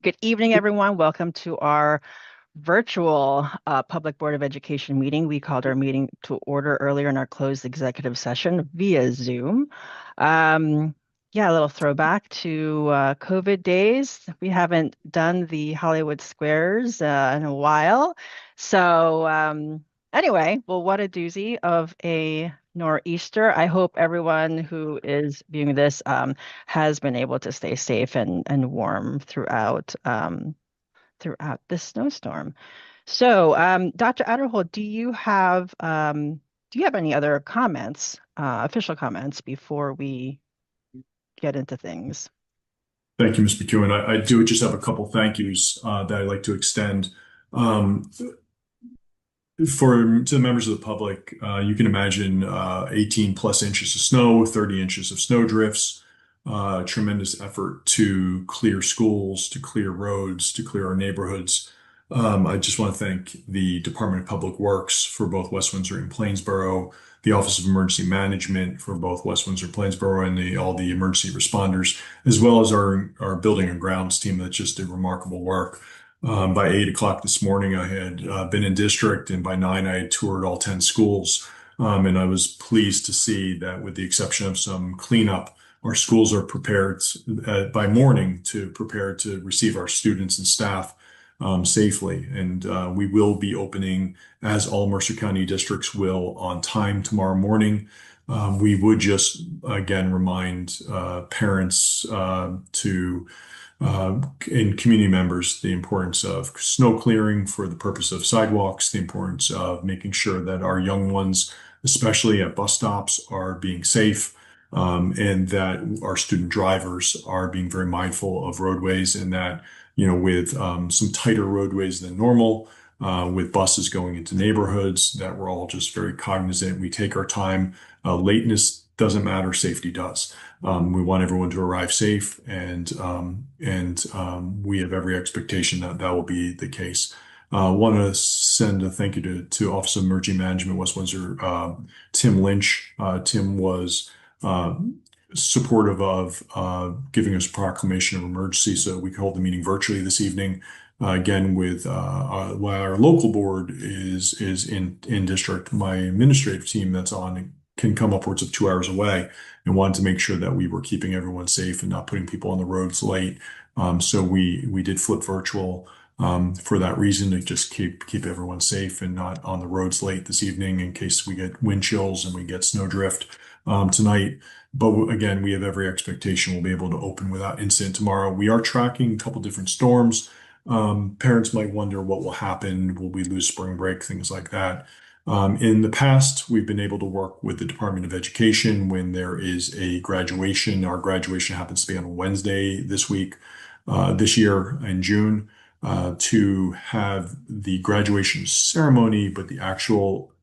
Good evening, everyone. Welcome to our virtual Public Board of Education meeting. We called our meeting to order earlier in our closed executive session via Zoom. Um, yeah, a little throwback to COVID days. We haven't done the Hollywood Squares in a while. So anyway, well, what a doozy of a nor'easter. I hope everyone who is viewing this has been able to stay safe and warm throughout this snowstorm. So, Dr. Adderhold, do you have any other comments, official comments before we get into things? Thank you, Ms. McEwen. I do just have a couple thank yous that I'd like to extend. Um, to the members of the public, you can imagine 18 plus inches of snow, 30 inches of snow drifts, tremendous effort to clear schools, to clear roads, to clear our neighborhoods. I just want to thank the Department of Public Works for both West Windsor and Plainsboro, the Office of Emergency Management for both West Windsor and Plainsboro, and all the emergency responders, as well as our building and grounds team that just did remarkable work. By 8 o'clock this morning, I had been in district, and by 9, I had toured all 10 schools. And I was pleased to see that, with the exception of some cleanup, our schools are prepared by morning to prepare to receive our students and staff safely. And we will be opening, as all Mercer County districts will, on time tomorrow morning. We would just again remind parents and community members the importance of snow clearing for the purpose of sidewalks, the importance of making sure that our young ones, especially at bus stops, are being safe, and that our student drivers are being very mindful of roadways, and that, with some tighter roadways than normal, with buses going into neighborhoods, that we're all just very cognizant. We take our time. Lateness doesn't matter, safety does. We want everyone to arrive safe, and we have every expectation that that will be the case. Want to send a thank you to Office of Emergency Management, West Windsor, Tim Lynch. Tim was uh, supportive of giving us a proclamation of emergency so we could hold the meeting virtually this evening. Again, with while our local board is in district, my administrative team that's on can come upwards of 2 hours away, and wanted to make sure that we were keeping everyone safe and not putting people on the roads late. So we did flip virtual for that reason, to just keep everyone safe and not on the roads late this evening in case we get wind chills and we get snowdrift tonight. But again, we have every expectation we'll be able to open without incident tomorrow. We are tracking a couple different storms. Parents might wonder what will happen. Will we lose spring break? Things like that. In the past, we've been able to work with the Department of Education when there is a graduation. Our graduation happens to be on Wednesday this year in June, to have the graduation ceremony, but the actual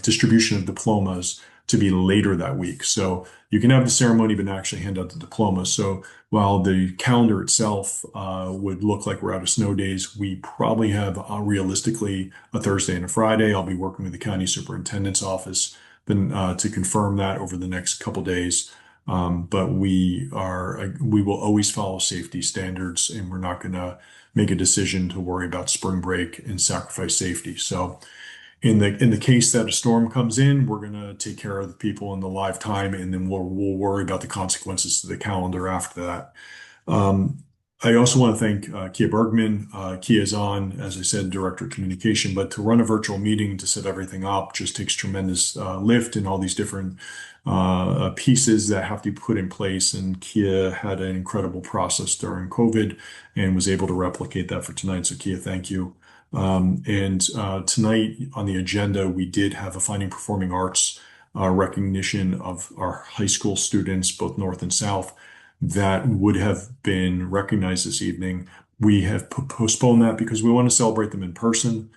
distribution of diplomas to be later that week. So you can have the ceremony, but not actually hand out the diploma. So while the calendar itself would look like we're out of snow days, we probably have realistically a Thursday and a Friday. I'll be working with the county superintendent's office then to confirm that over the next couple days. But we will always follow safety standards, and we're not going to make a decision to worry about spring break and sacrifice safety. So in the case that a storm comes in, we're going to take care of the people in the live time, and then we'll worry about the consequences to the calendar after that. Um, I also want to thank Kia Bergman. Kia is on, as I said, Director of Communication, but to run a virtual meeting to set everything up just takes tremendous lift and all these different pieces that have to be put in place. And Kia had an incredible process during COVID and was able to replicate that for tonight. So Kia, thank you. And tonight on the agenda, we did have a Finding Performing Arts recognition of our high school students, both North and South, that would have been recognized this evening. We have postponed that because we want to celebrate them in person.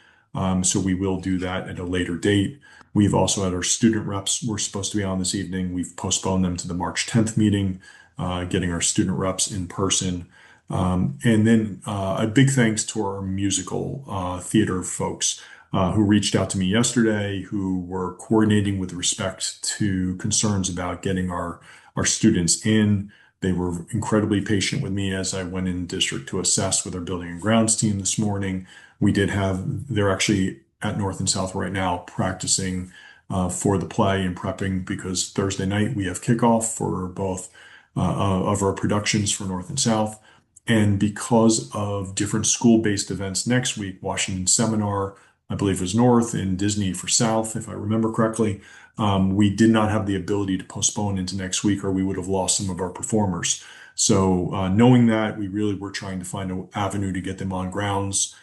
So we will do that at a later date. We've also had our student reps we're supposed to be on this evening. We've postponed them to the March 10th meeting, getting our student reps in person. And then a big thanks to our musical theater folks who reached out to me yesterday, who were coordinating with respect to concerns about getting our students in. They were incredibly patient with me as I went in district to assess with our building and grounds team this morning. They're actually at North and South right now practicing for the play and prepping because Thursday night we have kickoff for both of our productions for North and South. And because of different school-based events next week, Washington Seminar, I believe was North, and Disney for South, if I remember correctly, we did not have the ability to postpone into next week or we would have lost some of our performers. So knowing that, we really were trying to find an avenue to get them on grounds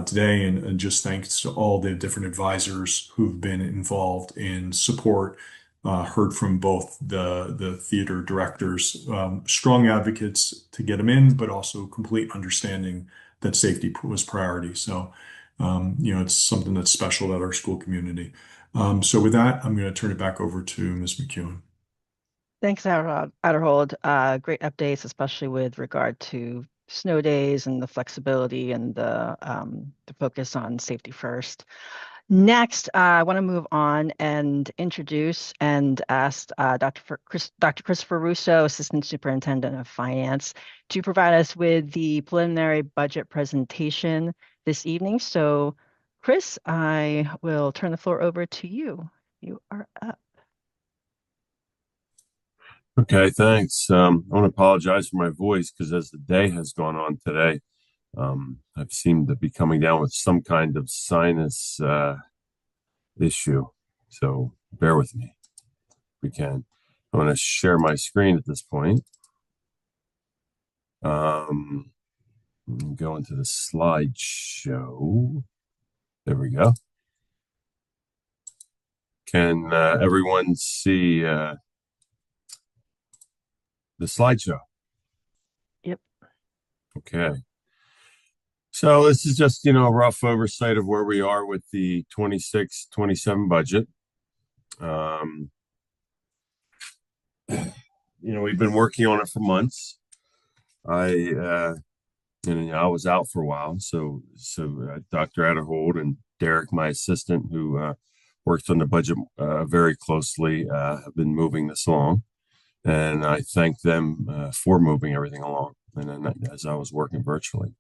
today. And just thanks to all the different advisors who've been involved in support. Heard from both the theater directors, strong advocates to get them in, but also complete understanding that safety was priority. So, it's something that's special about our school community. So with that, I'm going to turn it back over to Ms. McEwen. Thanks, Adderhold. Great updates, especially with regard to snow days and the flexibility and the focus on safety first. Next, I want to move on and introduce and ask Dr. Christopher Russo, Assistant Superintendent of Finance, to provide us with the preliminary budget presentation this evening. So, Chris, I will turn the floor over to you. You are up. Okay, thanks. I want to apologize for my voice because as the day has gone on today, I've seemed to be coming down with some kind of sinus issue. So bear with me if we can. I want to share my screen at this point. Go into the slideshow. There we go. Can everyone see the slideshow? Yep. Okay. So this is just, a rough oversight of where we are with the 26-27 budget. We've been working on it for months. I was out for a while, so Dr. Adderhold and Derek, my assistant, who worked on the budget very closely, have been moving this along, and I thank them for moving everything along. And then as I was working virtually,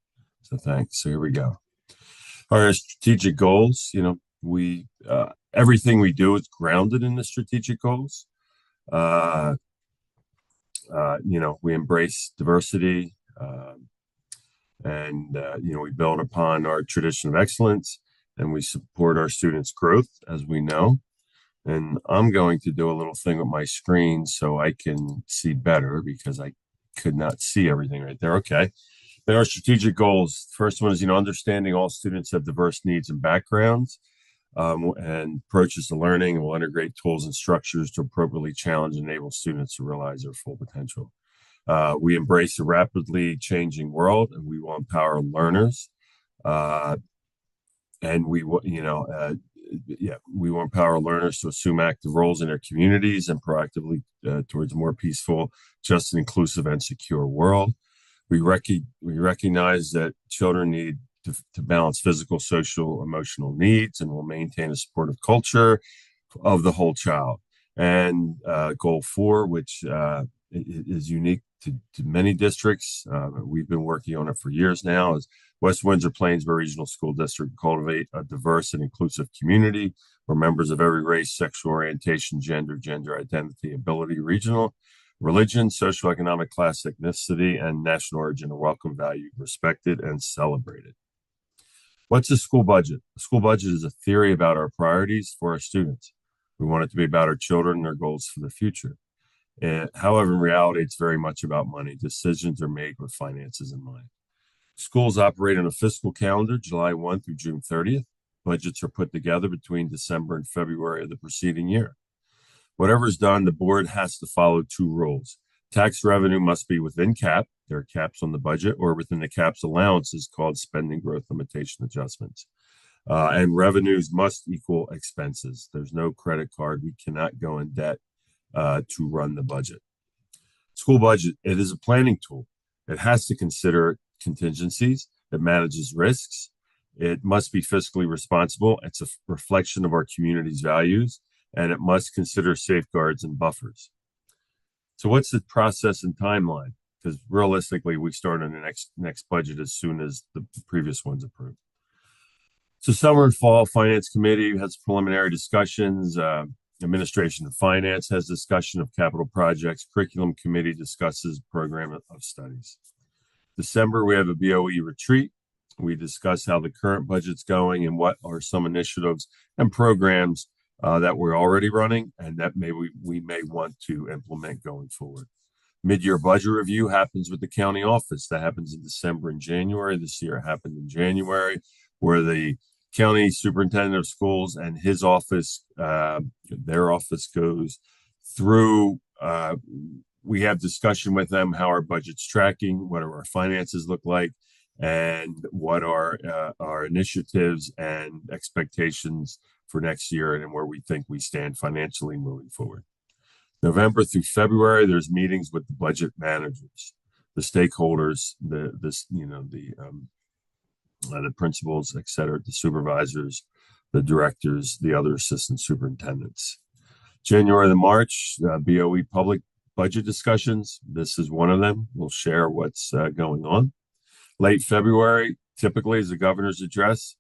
so thanks. So here we go. Our strategic goals. We everything we do is grounded in the strategic goals. We embrace diversity. We build upon our tradition of excellence and we support our students' growth, as we know. And I'm going to do a little thing with my screen so I can see better because I could not see everything right there. Okay. There are strategic goals. First one is, understanding all students have diverse needs and backgrounds and approaches to learning, and will integrate tools and structures to appropriately challenge and enable students to realize their full potential. We embrace a rapidly changing world, and we will empower learners. We will empower learners to assume active roles in their communities and proactively towards a more peaceful, just, and inclusive and secure world. We recognize that children need to balance physical, social, emotional needs, and will maintain a supportive culture of the whole child. And goal 4, which is unique to many districts. We've been working on it for years now, is West Windsor-Plainsboro Regional School District cultivate a diverse and inclusive community where members of every race, sexual orientation, gender identity, ability, regional, religion, socioeconomic class, ethnicity, and national origin are welcome, valued, respected, and celebrated. What's a school budget? A school budget is a theory about our priorities for our students. We want it to be about our children and their goals for the future. However, in reality, it's very much about money. Decisions are made with finances in mind. Schools operate on a fiscal calendar, July 1 through June 30th. Budgets are put together between December and February of the preceding year. Whatever is done, the board has to follow 2 rules. Tax revenue must be within cap. There are caps on the budget, or within the caps allowances called spending growth limitation adjustments. And revenues must equal expenses. There's no credit card. We cannot go in debt to run the budget. School budget, it is a planning tool. It has to consider contingencies. It manages risks. It must be fiscally responsible. It's a reflection of our community's values, and it must consider safeguards and buffers. So what's the process and timeline? Because realistically, we start on the next budget as soon as the previous one's approved. So summer and fall finance committee has preliminary discussions. Administration of finance has discussion of capital projects. Curriculum committee discusses program of studies. December, we have a BOE retreat. We discuss how the current budget's going and what are some initiatives and programs that we're already running and that we may want to implement going forward. Mid-year budget review happens with the county office. That happens in December and January. This year it happened in January, where the county superintendent of schools and his office, their office goes through. We have discussion with them how our budget's tracking, what our finances look like, and what are our initiatives and expectations for next year and where we think we stand financially moving forward. November through February, there's meetings with the budget managers, the stakeholders, the principals, et cetera, the supervisors, the directors, the other assistant superintendents. January to March, BOE public budget discussions. This is one of them. We'll share what's going on. Late February, typically, is the governor's address.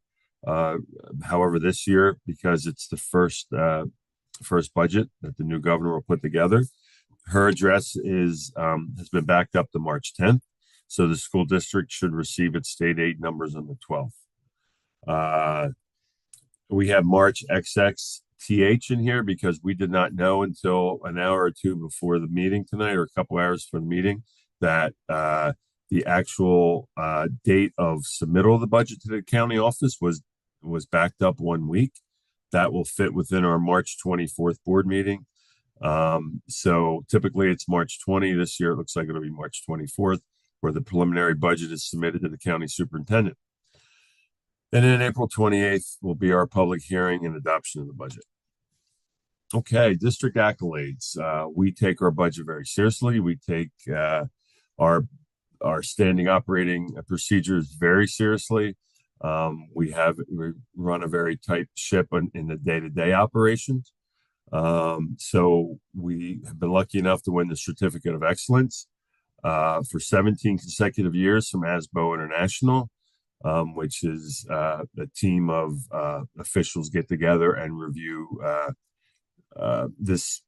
However, this year, because it's the first budget that the new governor will put together, her address has been backed up to March 10th. So the school district should receive its state aid numbers on the 12th. We have March XXTH in here because we did not know until an hour or two before the meeting tonight, or a couple hours for the meeting, that the actual date of submittal of the budget to the county office was backed up 1 week. That will fit within our March 24th board meeting. So typically it's March 20. This year it looks like it'll be March 24th, where the preliminary budget is submitted to the county superintendent. And then April 28th will be our public hearing and adoption of the budget. Okay, district accolades. We take our budget very seriously. We take our standing operating procedures very seriously. We run a very tight ship in the day-to-day operations. So we have been lucky enough to win the Certificate of Excellence for 17 consecutive years from ASBO International, which is a team of officials get together and review this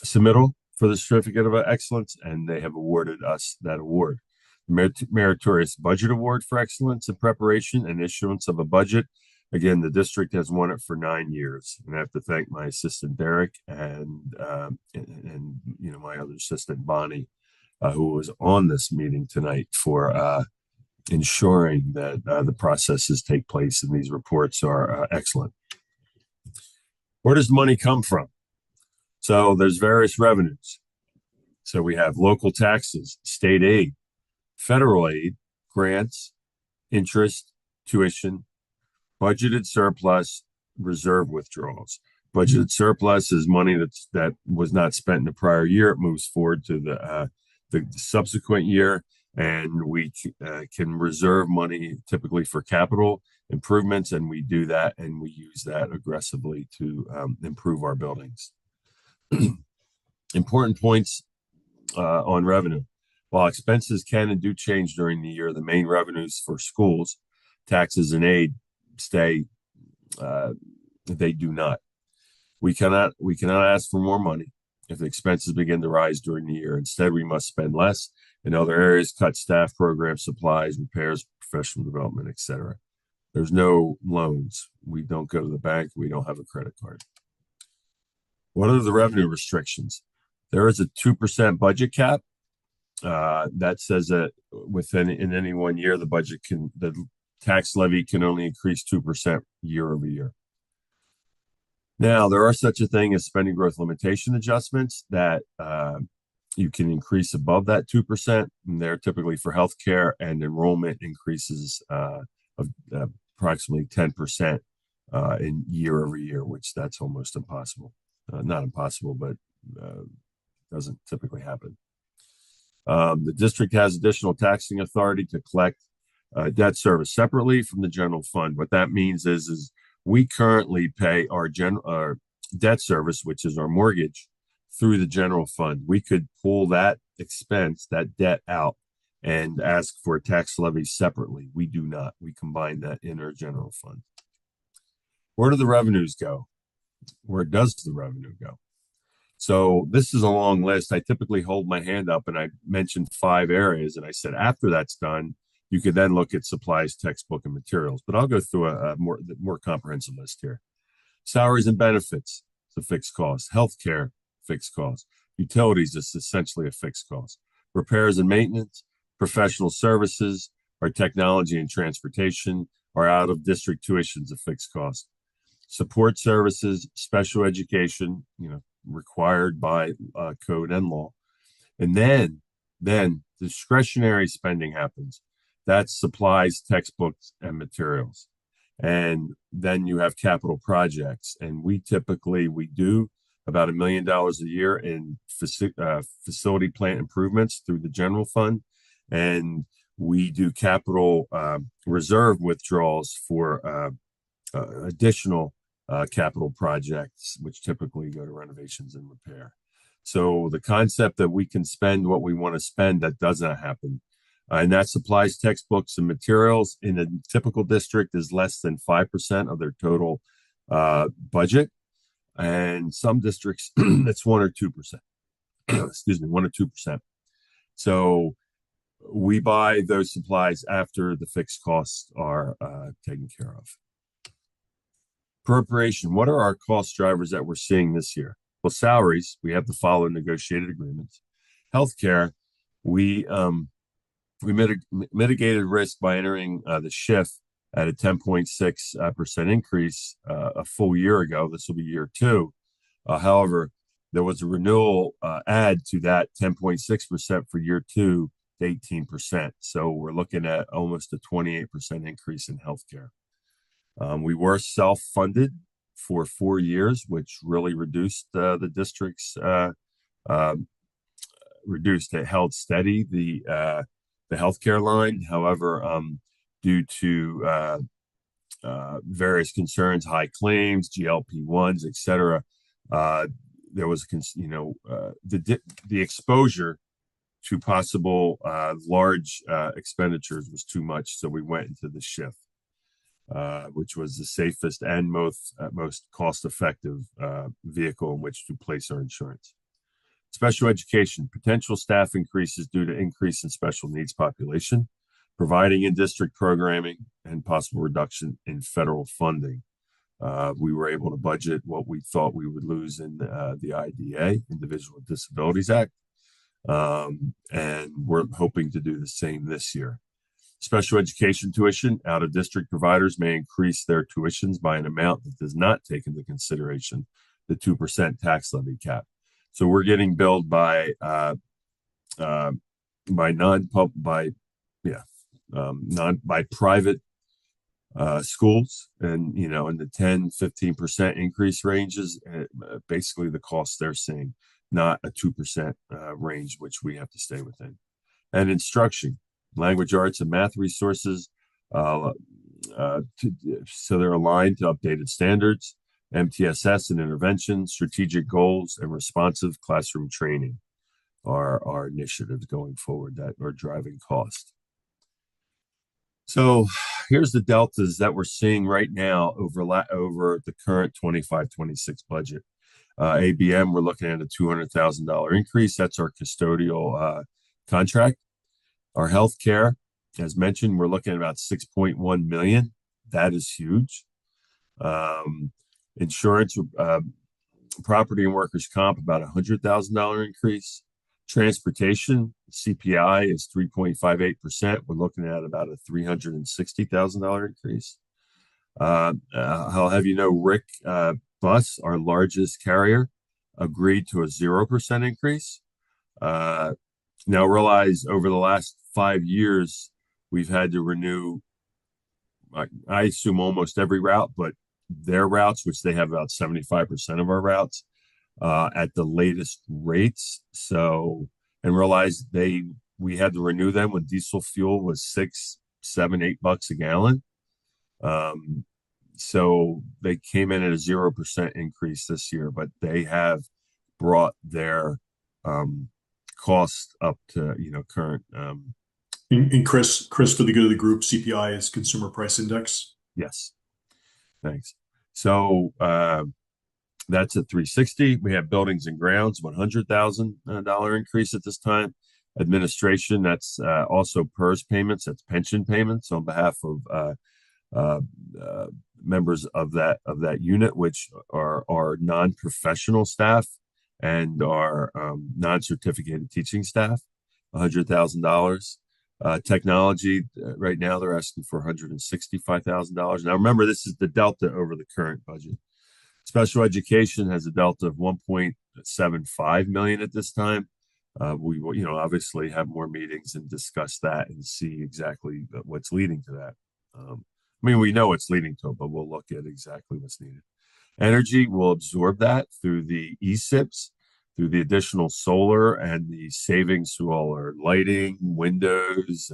submittal for the Certificate of Excellence, and they have awarded us that award. Meritorious Budget Award for Excellence in Preparation and Issuance of a Budget. Again, the district has won it for 9 years, and I have to thank my assistant Derek and my other assistant Bonnie, who was on this meeting tonight, for ensuring that the processes take place and these reports are excellent. Where does money come from? So there's various revenues. So we have local taxes, state aid, federal aid, grants, interest, tuition, budgeted surplus, reserve withdrawals. Budgeted surplus is money that was not spent in the prior year. It moves forward to the subsequent year, and we can reserve money typically for capital improvements, and we do that, and we use that aggressively to improve our buildings. Important points on revenue. While expenses can and do change during the year, the main revenues for schools, taxes and aid, stay. They do not. We cannot ask for more money if the expenses begin to rise during the year. Instead, we must spend less in other areas, cut staff, programs, supplies, repairs, professional development, etc. There's no loans. We don't go to the bank. We don't have a credit card. What are the revenue restrictions? There is a 2% budget cap. That says that in any 1 year, the tax levy can only increase 2% year over year. Now, there are such a thing as spending growth limitation adjustments that you can increase above that 2%. And they're typically for healthcare, and enrollment increases of approximately 10% in year over year, which that's almost impossible. Not impossible, but doesn't typically happen. The district has additional taxing authority to collect debt service separately from the general fund. What that means is we currently pay our debt service, which is our mortgage, through the general fund. We could pull that expense, that debt out and ask for a tax levy separately. We do not. We combine that in our general fund. Where do the revenues go? Where does the revenue go? So this is a long list. I typically hold my hand up and I mentioned 5 areas. And I said, after that's done, you could then look at supplies, textbook, and materials. But I'll go through a more comprehensive list here. Salaries and benefits, it's a fixed cost. Healthcare, fixed cost. Utilities, it's essentially a fixed cost. Repairs and maintenance, professional services, our technology and transportation, our out-of-district tuition's a fixed cost. Support services, special education, required by code and law. And then discretionary spending happens. That's supplies, textbooks, and materials. And then you have capital projects. And we do about $1 million a year in facility plant improvements through the general fund. And we do capital reserve withdrawals for additional capital projects, which typically go to renovations and repair. So the concept that we can spend what we want to spend, that does not happen. And that supplies, textbooks, and materials in a typical district is less than 5% of their total budget. And some districts, it's 1 or 2%. Excuse me, 1 or 2%. So we buy those supplies after the fixed costs are taken care of. Appropriation. What are our cost drivers that we're seeing this year? Well, salaries, we have to follow negotiated agreements. Healthcare, we mitigated risk by entering the SHIF at a 10.6% increase a full year ago. This will be year 2. However, there was a renewal add to that 10.6% for year 2 to 18%. So we're looking at almost a 28% increase in healthcare. We were self-funded for 4 years, which really reduced the district's it held steady the healthcare line. However, due to various concerns, high claims, GLP-1s, etc., there was the exposure to possible large expenditures was too much, so we went into the SHIF. Which was the safest and most cost-effective vehicle in which to place our insurance. Special education, potential staff increases due to increase in special needs population, providing in-district programming, and possible reduction in federal funding. We were able to budget what we thought we would lose in the IDA, Individual Disabilities Act, and we're hoping to do the same this year. Special education tuition, out-of-district providers may increase their tuitions by an amount that does not take into consideration the 2% tax levy cap. So we're getting billed by private schools, and in the 10-15% increase ranges, basically the costs they're seeing, not a 2% range, which we have to stay within. And instruction. Language arts and math resources, so they're aligned to updated standards, MTSS and intervention, strategic goals, and responsive classroom training are our initiatives going forward that are driving cost. So here's the deltas that we're seeing right now over the current 25-26 budget. ABM, we're looking at a $200,000 increase. That's our custodial contract. Our healthcare, as mentioned, we're looking at about $6.1 million. That is huge. Insurance, property and workers' comp, about $100,000 increase. Transportation, CPI is 3.58%. We're looking at about a $360,000 increase. I'll have you know, Rick Bus, our largest carrier, agreed to a 0% increase. Now realize over the last 5 years, we've had to renew, I assume, almost every route, but their routes, which they have about 75% of our routes, at the latest rates. So, and realize we had to renew them when diesel fuel was $6, $7, $8 a gallon. So they came in at a 0% increase this year, but they have brought their cost up to current. And Chris, for the good of the group, CPI is Consumer Price Index. Yes, thanks. So that's at 360. We have buildings and grounds, $100,000 increase at this time. Administration, that's also PERS payments, that's pension payments on behalf of uh, members of that unit, which are our non-professional staff and our non-certificated teaching staff, $100,000. Technology, right now they're asking for $165,000. Now remember, this is the delta over the current budget. Special education has a delta of 1.75 million at this time. We will, obviously have more meetings and discuss that and see exactly what's leading to that. We know what's leading to it, but we'll look at exactly what's needed. Energy will absorb that through the ESIPs, through the additional solar and the savings through all our lighting, windows,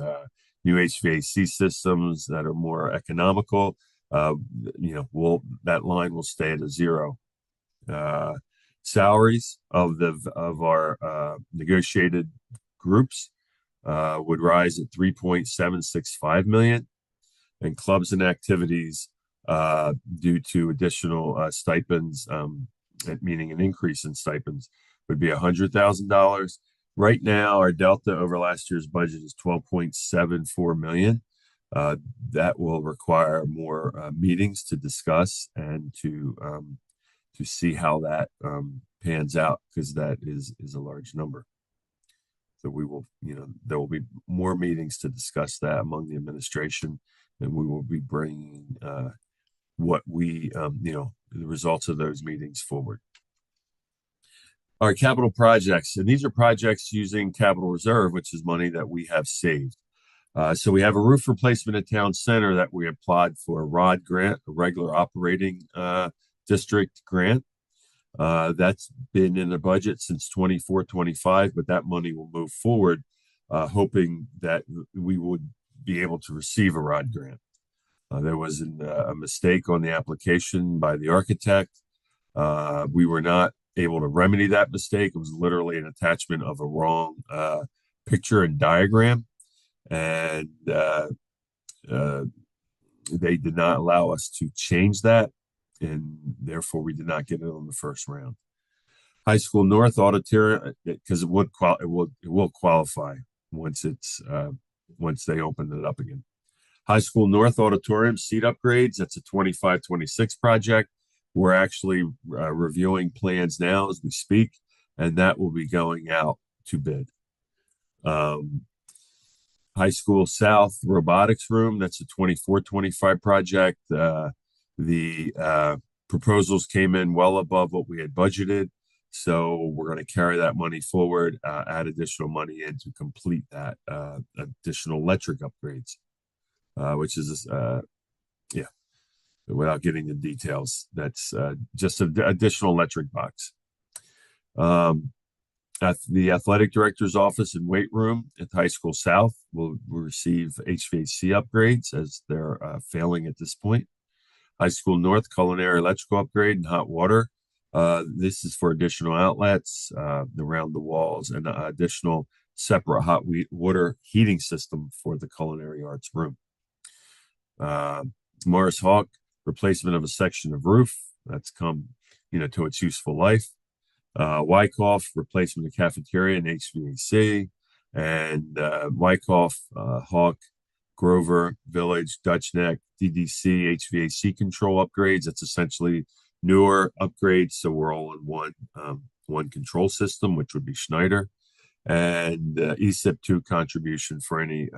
new HVAC systems that are more economical. That line will stay at a zero. Salaries of our negotiated groups would rise at 3.765 million, and clubs and activities due to additional stipends, meaning an increase in stipends, would be $100,000. Right now, our delta over last year's budget is 12.74 million. That will require more meetings to discuss and to see how that pans out, because that is a large number. So we will, there will be more meetings to discuss that among the administration, and we will be bringing what we, the results of those meetings forward. Our capital projects, and these are projects using capital reserve, which is money that we have saved. So we have a roof replacement at Town Center that we applied for a ROD grant, a regular operating district grant. That's been in the budget since 24-25, but that money will move forward, hoping that we would be able to receive a ROD grant. There was a mistake on the application by the architect. We were not able to remedy that mistake. It was literally an attachment of a wrong picture and diagram, and they did not allow us to change that, and therefore we did not get it on the first round. High School North auditorium, because it will qualify once they open it up again. High School North auditorium seat upgrades, that's a 25-26 project. We're actually reviewing plans now as we speak, and that will be going out to bid. High School South robotics room, that's a 24-25 project. The proposals came in well above what we had budgeted, so we're going to carry that money forward, add additional money in to complete that additional electric upgrades, which is without getting the details, that's just an additional electric box. At the athletic director's office and weight room at High School South will receive HVAC upgrades, as they're failing at this point. High School North culinary electrical upgrade and hot water. This is for additional outlets around the walls and additional separate hot water heating system for the culinary arts room. Morris Hawk, replacement of a section of roof that's come to its useful life. Wyckoff, replacement of cafeteria and HVAC, and Wyckoff, Hawk, Grover, Village, Dutch Neck, DDC, HVAC control upgrades. That's essentially newer upgrades, so we're all in one control system, which would be Schneider, and ESIP 2 contribution for any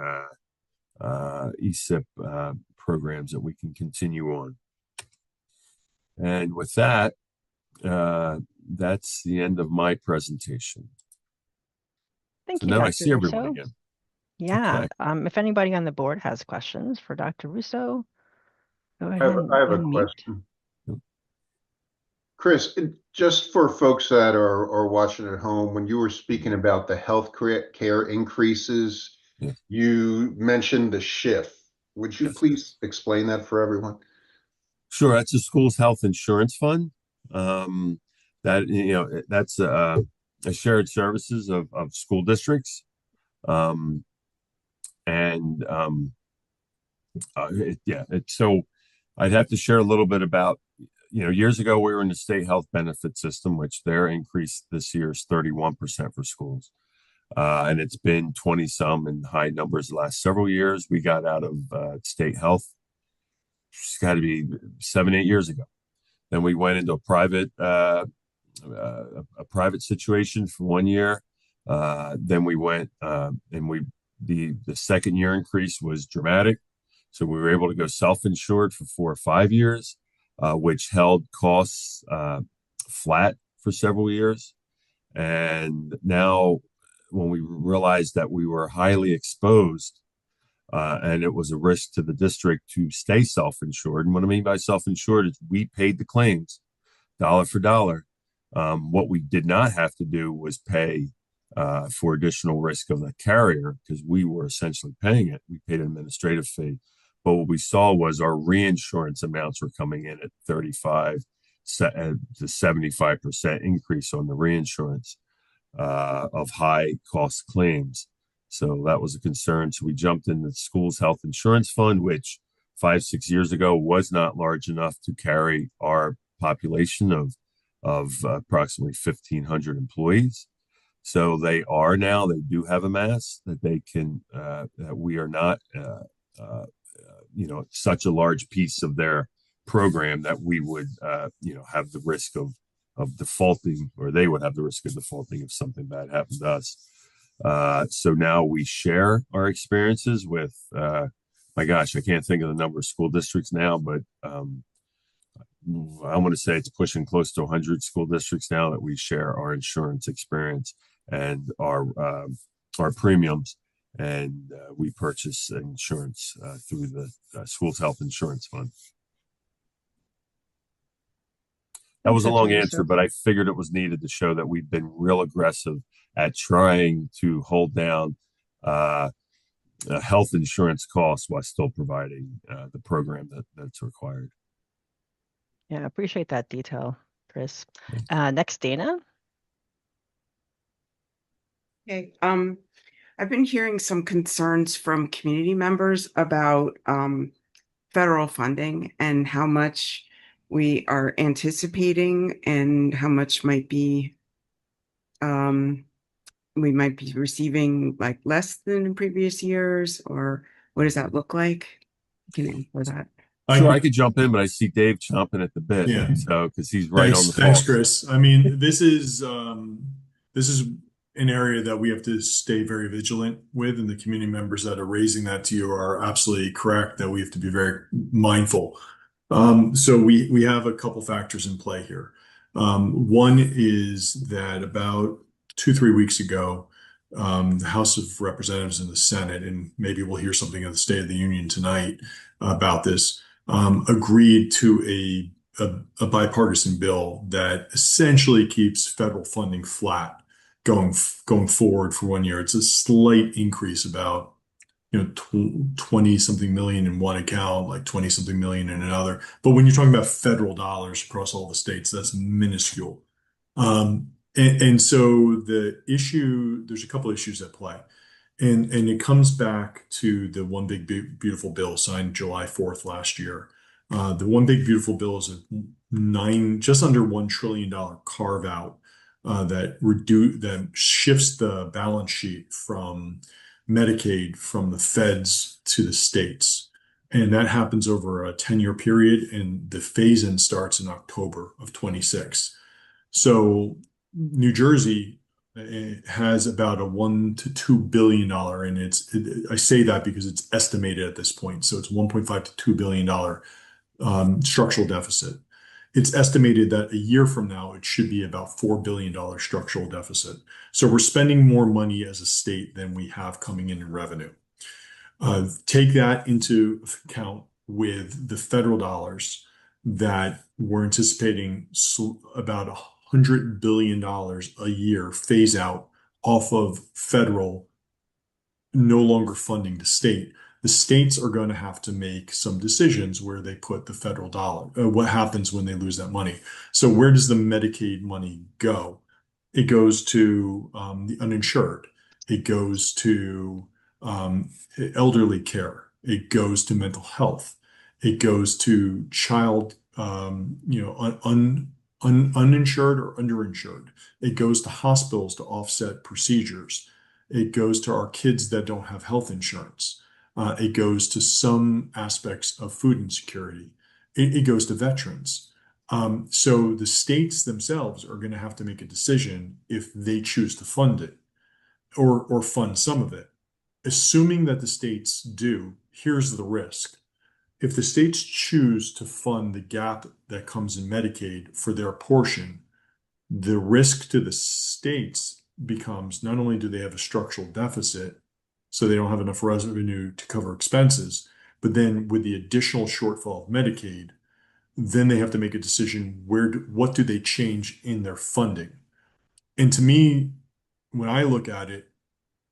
ESIP programs that we can continue on. And with that, that's the end of my presentation. Thank so you, now Dr. I see everyone Russo. again. Yeah. Okay. If anybody on the board has questions for Dr. Russo, go ahead I have a and question. Chris, just for folks that are watching at home, when you were speaking about the health care increases, Yes. you mentioned the shift. Would you Yes. please explain that for everyone? Sure. That's the school's health insurance fund. that, that's a shared services of school districts. Um, and so I'd have to share a little bit about, years ago we were in the state health benefit system, which their increase this year is 31% for schools. And it's been 20 some in high numbers the last several years. We got out of state health. It's got to be 7, 8 years ago. Then we went into a private situation for 1 year. Then we went and the second year increase was dramatic. So we were able to go self-insured for 4 or 5 years, which held costs flat for several years. And now when we realized that we were highly exposed and it was a risk to the district to stay self-insured. And what I mean by self-insured is we paid the claims dollar for dollar. What we did not have to do was pay for additional risk of the carrier because we were essentially paying it. We paid an administrative fee. But what we saw was our reinsurance amounts were coming in at 35 to 75% increase on the reinsurance of high cost claims. So that was a concern. So we jumped in the school's health insurance fund, which 5, 6 years ago was not large enough to carry our population of approximately 1,500 employees. So they do have a mass that they can, that we are not, such a large piece of their program that we would, have the risk of defaulting, or they would have the risk of defaulting if something bad happened to us. So now we share our experiences with, my gosh, I can't think of the number of school districts now, but I want to say it's pushing close to 100 school districts now that we share our insurance experience and our premiums, and we purchase insurance through the school's health insurance fund. That was a long answer, but I figured it was needed to show that we've been real aggressive at trying to hold down health insurance costs while still providing the program that's required. Yeah, I appreciate that detail, Chris. Next, Dana. Okay. I've been hearing some concerns from community members about federal funding and how much we are anticipating and how much might be we might be receiving like less than in previous years, or what does that look like? Can you answer that? Sure, I could jump in, but I see Dave chomping at the bit. Yeah. So because he's right on the Thanks, ball. Chris. I mean, this is an area that we have to stay very vigilant with, and the community members that are raising that to you are absolutely correct that we have to be very mindful. So we have a couple factors in play here. One is that about 2, 3 weeks ago, the House of Representatives and the Senate, and maybe we'll hear something in the State of the Union tonight about this, agreed to a bipartisan bill that essentially keeps federal funding flat going forward for 1 year. It's a slight increase, about 20 something million in one account, like 20 something million in another. But when you're talking about federal dollars across all the states, that's minuscule. And so there's a couple of issues at play. And it comes back to the One Big Beautiful Bill signed July 4th last year. The One Big Beautiful Bill is just under $1 trillion carve out that shifts the balance sheet from Medicaid from the feds to the states. And that happens over a 10-year period, and the phase-in starts in October of 26. So New Jersey has about a $1 to $2 billion, and I say that because it's estimated at this point. So it's $1.5 to $2 billion structural deficit. It's estimated that a year from now, it should be about $4 billion structural deficit. So we're spending more money as a state than we have coming in revenue. Take that into account with the federal dollars that we're anticipating about $100 billion a year phase out off of federal, no longer funding the state. The states are going to have to make some decisions where they put the federal dollar. What happens when they lose that money? So where does the Medicaid money go? It goes to the uninsured. It goes to elderly care. It goes to mental health. It goes to child, uninsured or underinsured. It goes to hospitals to offset procedures. It goes to our kids that don't have health insurance. It goes to some aspects of food insecurity. It goes to veterans. So the states themselves are going to have to make a decision if they choose to fund it or fund some of it. Assuming that the states do, here's the risk. If the states choose to fund the gap that comes in Medicaid for their portion, the risk to the states becomes not only do they have a structural deficit, so they don't have enough revenue to cover expenses, but then with the additional shortfall of Medicaid, then they have to make a decision what do they change in their funding. And to me, when I look at it,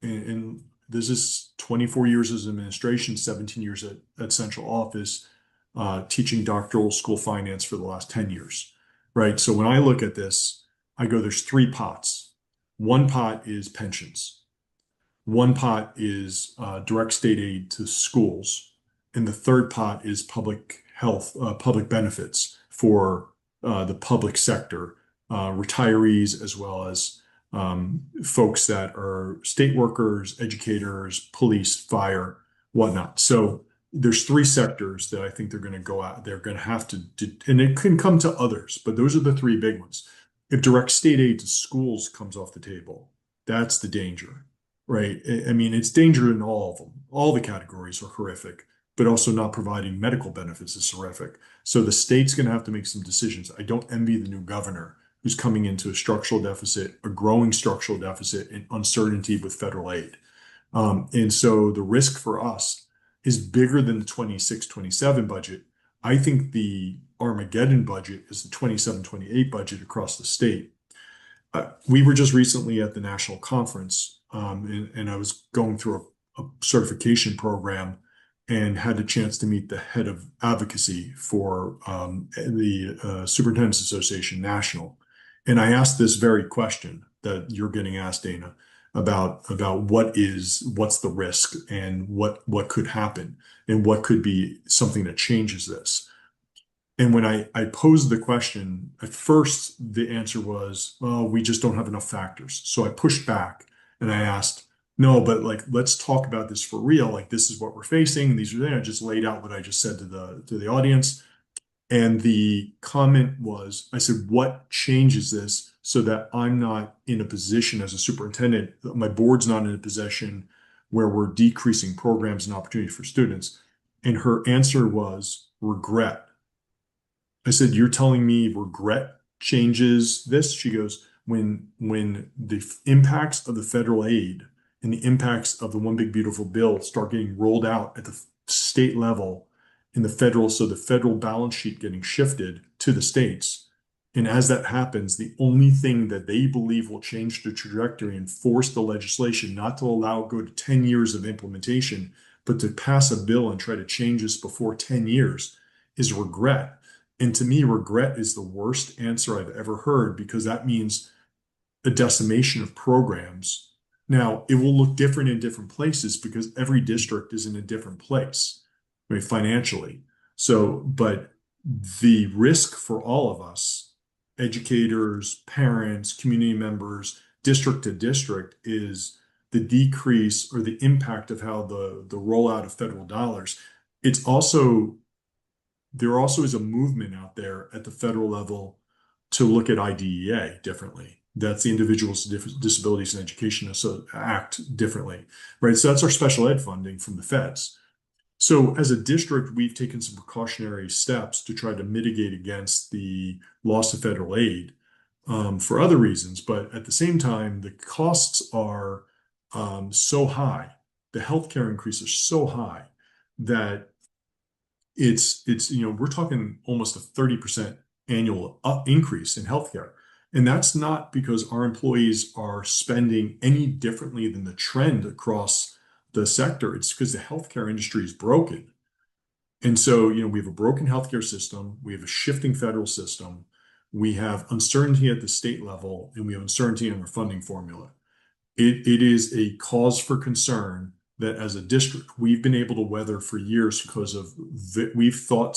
and this is 24 years as administration, 17 years at central office, teaching doctoral school finance for the last 10 years, right? So when I look at this, I go, there's three pots. One pot is pensions. One pot is direct state aid to schools. And the third pot is public health, public benefits for the public sector, retirees, as well as folks that are state workers, educators, police, fire, whatnot. So there's three sectors that I think they're going to go out. They're going to have to, and it can come to others, but those are the three big ones. If direct state aid to schools comes off the table, that's the danger, right? I mean, it's danger in all of them. All the categories are horrific, but also not providing medical benefits is horrific. So the state's going to have to make some decisions. I don't envy the new governor who's coming into a structural deficit, a growing structural deficit, and uncertainty with federal aid. And so the risk for us is bigger than the 26-27 budget. I think the Armageddon budget is the 27-28 budget across the state. We were just recently at the national conference, and I was going through a certification program and had a chance to meet the head of advocacy for the Superintendent's Association National. And I asked this very question that you're getting asked, Dana, about what's the risk and what could happen and what could be something that changes this. And when I posed the question, at first the answer was, well, we just don't have enough factors. So I pushed back and I asked, no, but like, let's talk about this for real. Like, this is what we're facing. And these are things. I just laid out what I just said to the audience. And the comment was, I said, what changes this so that I'm not in a position as a superintendent, my board's not in a position where we're decreasing programs and opportunities for students? And her answer was regret. I said, you're telling me regret changes this? She goes, when the impacts of the federal aid and the impacts of the One Big Beautiful Bill start getting rolled out at the state level in the federal, so the federal balance sheet getting shifted to the states. And as that happens, the only thing that they believe will change the trajectory and force the legislation not to allow it go to 10 years of implementation, but to pass a bill and try to change this before 10 years is regret. And to me, regret is the worst answer I've ever heard, because that means a decimation of programs. Now, it will look different in different places because every district is in a different place, right, financially. So, but the risk for all of us, educators, parents, community members, district to district, is the decrease or the impact of how the rollout of federal dollars. It's also, there also is a movement out there at the federal level to look at IDEA differently. That's the Individuals with Disabilities in Education Act differently, right? So that's our special ed funding from the feds. So as a district, we've taken some precautionary steps to try to mitigate against the loss of federal aid for other reasons. But at the same time, the costs are so high, the healthcare increase is so high that it's we're talking almost a 30% annual increase in healthcare. And that's not because our employees are spending any differently than the trend across the sector, it's because the healthcare industry is broken. And so, we have a broken healthcare system, we have a shifting federal system, we have uncertainty at the state level, and we have uncertainty in our funding formula. It is a cause for concern that as a district we've been able to weather for years because of we've thought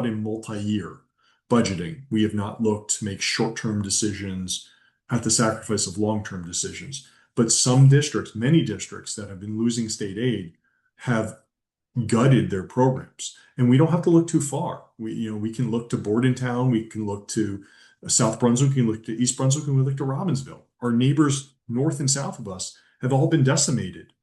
in multi-year budgeting. We have not looked to make short-term decisions at the sacrifice of long-term decisions. But some districts, many districts that have been losing state aid, have gutted their programs. And we don't have to look too far. We can look to Bordentown, we can look to South Brunswick, we can look to East Brunswick, and we look to Robbinsville. Our neighbors north and south of us have all been decimated.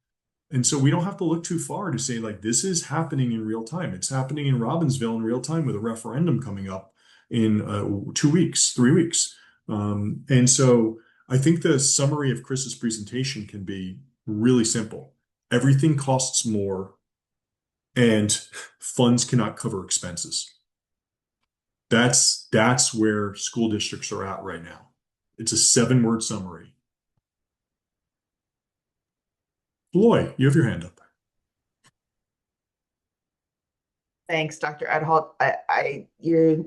And so we don't have to look too far to say, like, this is happening in real time. It's happening in Robbinsville in real time with a referendum coming up in 2 weeks, 3 weeks. And so I think the summary of Chris's presentation can be really simple. Everything costs more and funds cannot cover expenses. That's where school districts are at right now. It's a 7-word summary. Floyd, you have your hand up. Thanks, Dr. Adholt.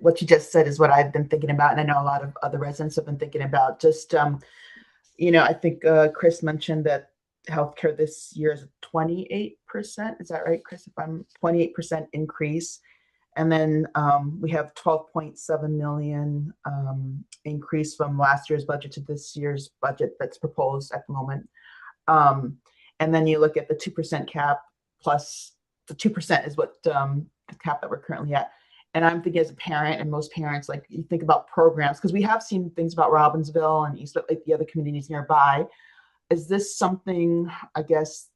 What you just said is what I've been thinking about, and I know a lot of other residents have been thinking about. Just, I think Chris mentioned that healthcare this year is 28%. Is that right, Chris? If I'm 28% increase, and then we have 12.7 million increase from last year's budget to this year's budget that's proposed at the moment. And then you look at the 2% cap plus the 2% is what the cap that we're currently at. And I'm thinking as a parent, and most parents, like, you think about programs, because we have seen things about Robbinsville and East, like the other communities nearby. Is this something, I guess,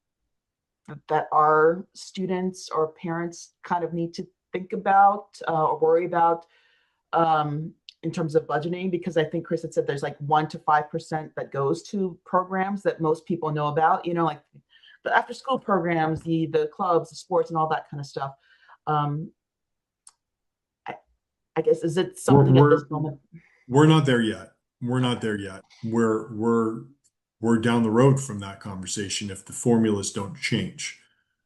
that our students or parents kind of need to think about or worry about in terms of budgeting? Because I think Chris had said there's like 1 to 5% that goes to programs that most people know about, like the after school programs, the clubs, the sports, and all that kind of stuff. I guess, is it something at this moment? We're not there yet. We're not there yet. We're down the road from that conversation if the formulas don't change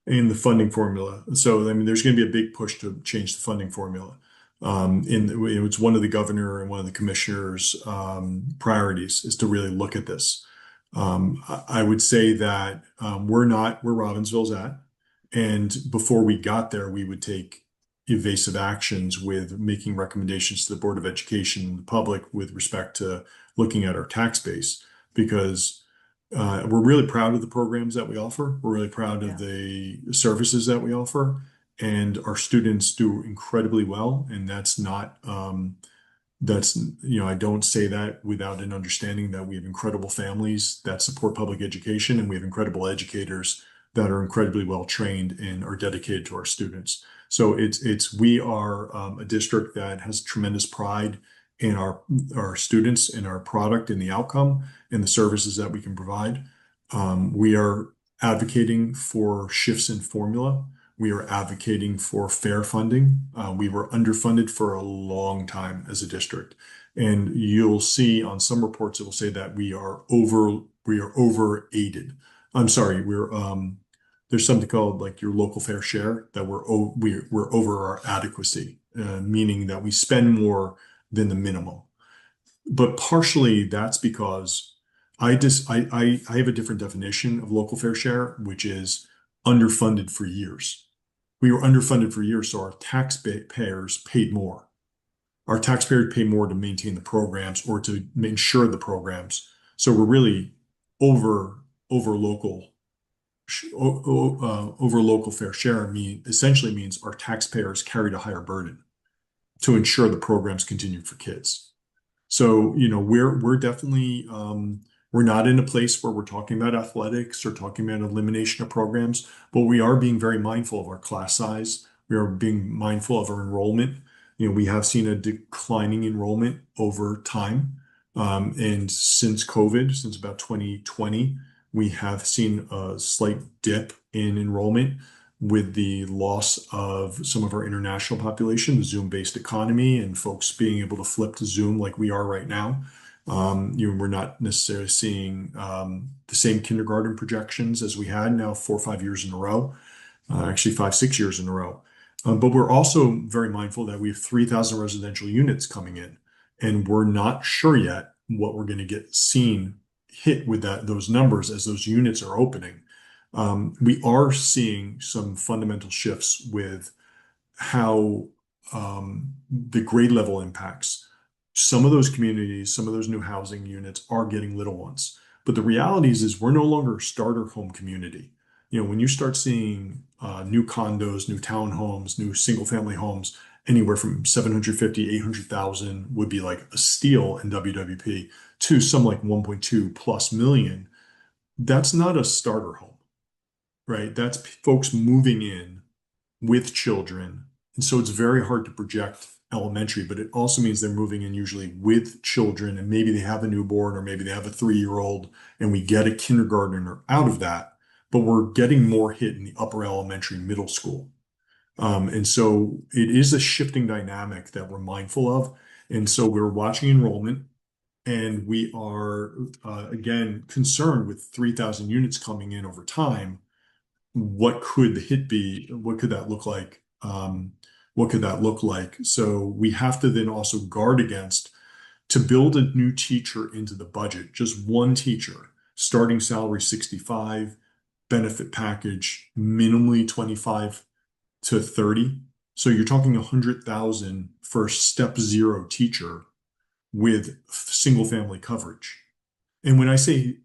in the funding formula. So, there's going to be a big push to change the funding formula. It's one of the governor and one of the commissioners' priorities is to really look at this. I would say that we're not where Robbinsville's at. And before we got there, we would take evasive actions with making recommendations to the Board of Education and the public with respect to looking at our tax base, because we're really proud of the programs that we offer. We're really proud of the services that we offer, and our students do incredibly well. And that's not, I don't say that without an understanding that we have incredible families that support public education, and we have incredible educators that are incredibly well trained and are dedicated to our students. So we are a district that has tremendous pride in our students and our product and the outcome and the services that we can provide. We are advocating for shifts in formula. We are advocating for fair funding. We were underfunded for a long time as a district. And you'll see on some reports, it will say that we are over aided. I'm sorry, there's something called like your local fair share, that we're over our adequacy, meaning that we spend more than the minimum. But partially that's because I have a different definition of local fair share, which is underfunded for years. We were underfunded for years, so our taxpayers paid more. Our taxpayers pay more to maintain the programs or to ensure the programs. So we're really over local fair share essentially means our taxpayers carried a higher burden to ensure the programs continue for kids. So, we're definitely, we're not in a place where we're talking about athletics or talking about elimination of programs, but we are being very mindful of our class size. We are being mindful of our enrollment. We have seen a declining enrollment over time. And since COVID, since about 2020, we have seen a slight dip in enrollment with the loss of some of our international population, the Zoom-based economy, and folks being able to flip to Zoom like we are right now. We're not necessarily seeing the same kindergarten projections as we had now 4 or 5 years in a row, actually 5, 6 years in a row. But we're also very mindful that we have 3,000 residential units coming in, and we're not sure yet what we're going to get hit with those numbers as those units are opening. We are seeing some fundamental shifts with how the grade level impacts. Some of those communities, some of those new housing units are getting little ones. But the reality is we're no longer a starter home community. When you start seeing new condos, new townhomes, new single family homes, anywhere from 750, 800,000 would be like a steal in WWP to some like 1.2 plus million. That's not a starter home, right? That's folks moving in with children. And so it's very hard to project elementary, but it also means they're moving in usually with children, and maybe they have a newborn or maybe they have a 3-year-old, and we get a kindergartner out of that, but we're getting more hit in the upper elementary, middle school. And so it is a shifting dynamic that we're mindful of. And so we're watching enrollment, and we are, again, concerned with 3,000 units coming in over time. What could the hit be? What could that look like? What could that look like? So we have to then also guard against to build a new teacher into the budget, just one teacher, starting salary 65, benefit package minimally 25 to 30. So you're talking 100,000 for a step zero teacher with single family coverage. And when I say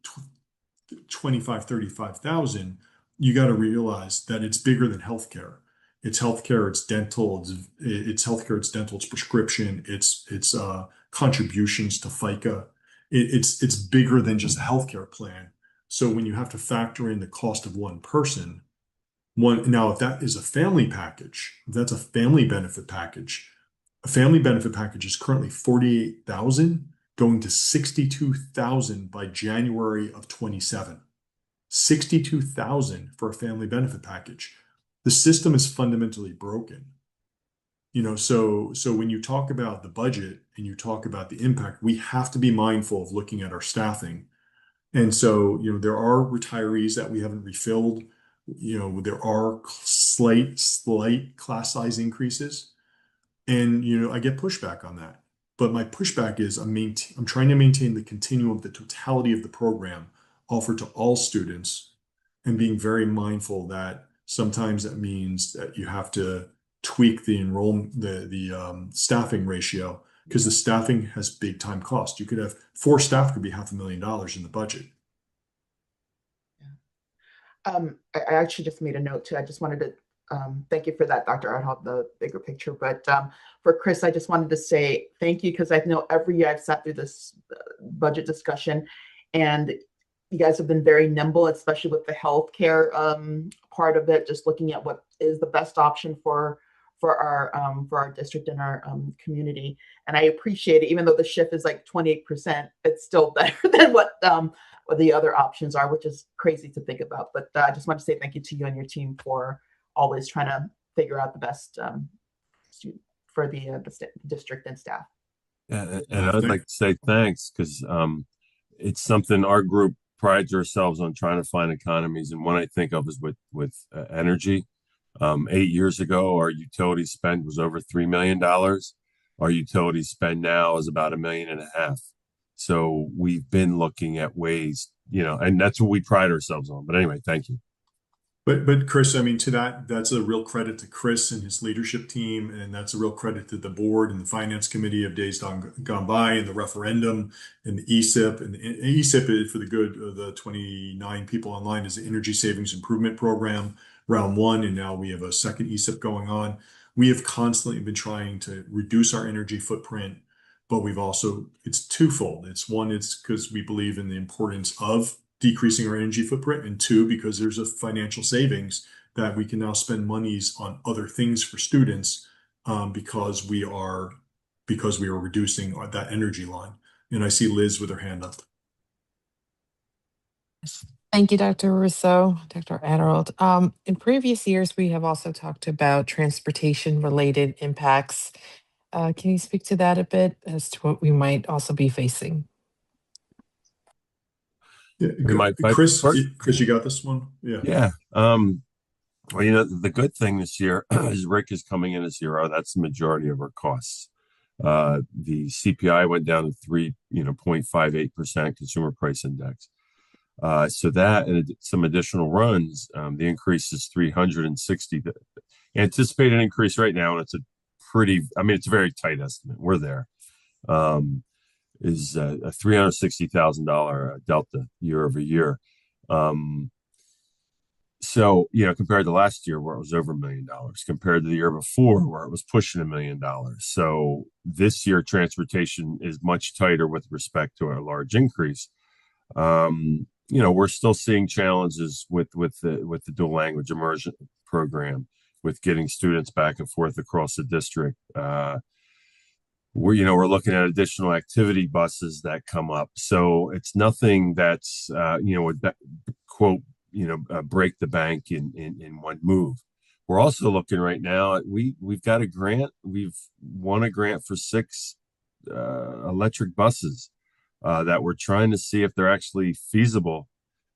25, 35,000, you got to realize that it's bigger than healthcare. It's healthcare, it's dental, it's healthcare, it's dental, it's prescription, it's contributions to FICA. It's bigger than just a healthcare plan. So when you have to factor in the cost of one person, now if that is a family package, if that's a family benefit package, a family benefit package is currently 48,000 going to 62,000 by January of 27. 62,000 for a family benefit package. The system is fundamentally broken. So when you talk about the budget and you talk about the impact, we have to be mindful of looking at our staffing. And so, there are retirees that we haven't refilled. There are slight class size increases. And, I get pushback on that. But my pushback is I'm trying to maintain the continuum of the totality of the program offered to all students, and being very mindful that sometimes that means that you have to tweak the staffing ratio, because the staffing has big time cost. You could have 4 staff could be $500,000 in the budget. I actually just made a note too. I just wanted to thank you for that, Dr. Arnold, the bigger picture. But for Chris, I just wanted to say thank you, because I know every year I've sat through this budget discussion, and you guys have been very nimble, especially with the healthcare part of it, just looking at what is the best option for our district and our community. And I appreciate it, even though the shift is like 28%, it's still better than what the other options are, which is crazy to think about. But I just want to say thank you to you and your team for always trying to figure out the best for the district and staff. Yeah, and I'd like to say thanks, because it's something our group prides ourselves on, trying to find economies. And one I think of is with energy. 8 years ago, our utility spend was over $3 million. Our utility spend now is about $1.5 million. So we've been looking at ways, and that's what we pride ourselves on. But anyway, thank you. But Chris, I mean, that's a real credit to Chris and his leadership team, and that's a real credit to the board and the finance committee of days gone by, and the referendum and the ESIP. And the ESIP, for the good of the 29 people online, is the Energy Savings Improvement Program, round 1, and now we have a second ESIP going on. We have constantly been trying to reduce our energy footprint, but it's twofold. It's because we believe in the importance of decreasing our energy footprint, and 2, because there's a financial savings that we can now spend monies on other things for students, because we are reducing that energy line. And I see Liz with her hand up. Thank you, Dr. Rousseau, Dr. Adderald. In previous years, we have also talked about transportation-related impacts. Can you speak to that a bit as to what we might also be facing? Yeah, My Chris, first, Chris, you got this one? Yeah. yeah. Well, the good thing this year is Rick is coming in at 0. That's the majority of our costs. The CPI went down to 0.58% consumer price index. So that and some additional runs, the increase is 360. Anticipated increase right now, and it's it's a very tight estimate. We're there. Is a $360,000 delta year over year. So, compared to last year where it was over $1 million, compared to the year before where it was pushing $1 million. So this year transportation is much tighter with respect to a large increase. We're still seeing challenges with the dual language immersion program, with getting students back and forth across the district. We're looking at additional activity buses that come up. So it's nothing that's would quote break the bank in one move. We're also looking right now. We've got a grant. We've won a grant for 6 electric buses that we're trying to see if they're actually feasible.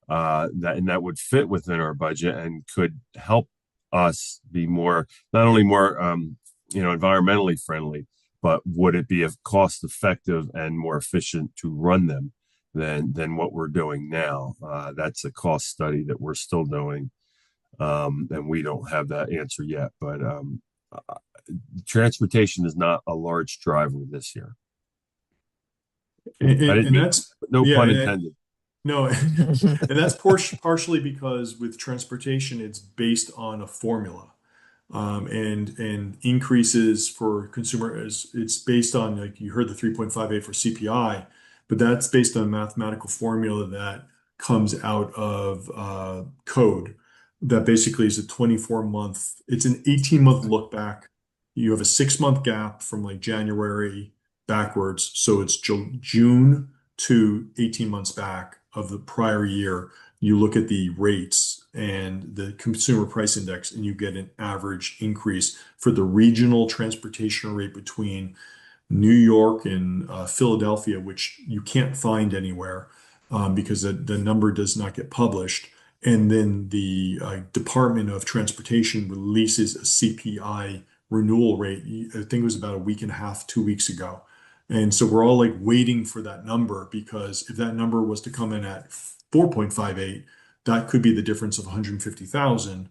That would fit within our budget and could help us be not only more environmentally friendly, but would it be cost effective and more efficient to run them than what we're doing now? That's a cost study that we're still doing, and we don't have that answer yet. But transportation is not a large driver this year. And that's no pun intended. No, and that's partially because with transportation, it's based on a formula. And increases for consumers, it's based on, like you heard, the 3.58 for CPI, but that's based on a mathematical formula that comes out of code that basically is a 24-month, it's an 18-month look back. You have a 6-month gap from like January backwards. So it's June to 18 months back of the prior year. You look at the rates and the consumer price index, and you get an average increase for the regional transportation rate between New York and Philadelphia, which you can't find anywhere because the number does not get published. And then the Department of Transportation releases a CPI renewal rate. I think it was about a week and a half, 2 weeks ago. And so we're all like waiting for that number, because if that number was to come in at 4.58, that could be the difference of 150,000.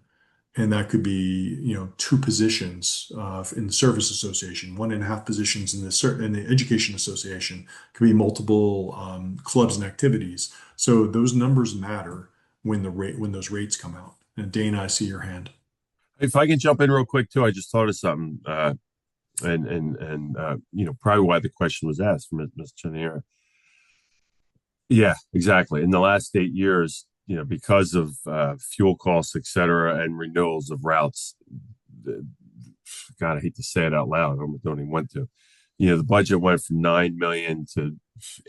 And that could be, 2 positions in the service association, 1.5 positions in the education association, could be multiple clubs and activities. So those numbers matter when those rates come out. And Dana, I see your hand. If I can jump in real quick too, I just thought of something. Probably why the question was asked from Ms. Chanera. Yeah, exactly. In the last 8 years, because of fuel costs, et cetera, and renewals of routes, God, I hate to say it out loud. I don't even want to. The budget went from 9 million to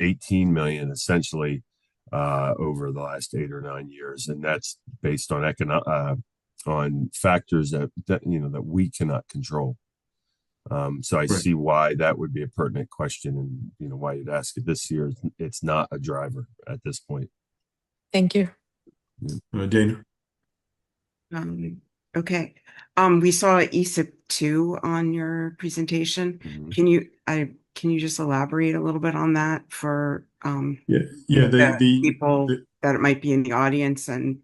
18 million, essentially, over the last 8 or 9 years, and that's based on on factors that we cannot control. So I see why that would be a pertinent question, and why you'd ask it this year. It's not a driver at this point. Thank you. Dana. Okay. We saw ESIP 2 on your presentation. Mm-hmm. Can you just elaborate a little bit on that for the people that it might be in the audience, and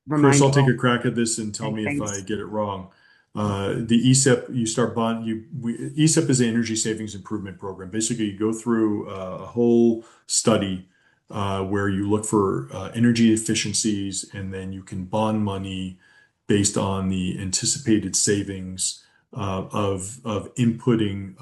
remind Chris, I'll take a crack at this and tell me Thanks. if I get it wrong. The ESIP, ESIP is an energy savings improvement program. Basically, you go through a whole study where you look for energy efficiencies, and then you can bond money based on the anticipated savings of inputting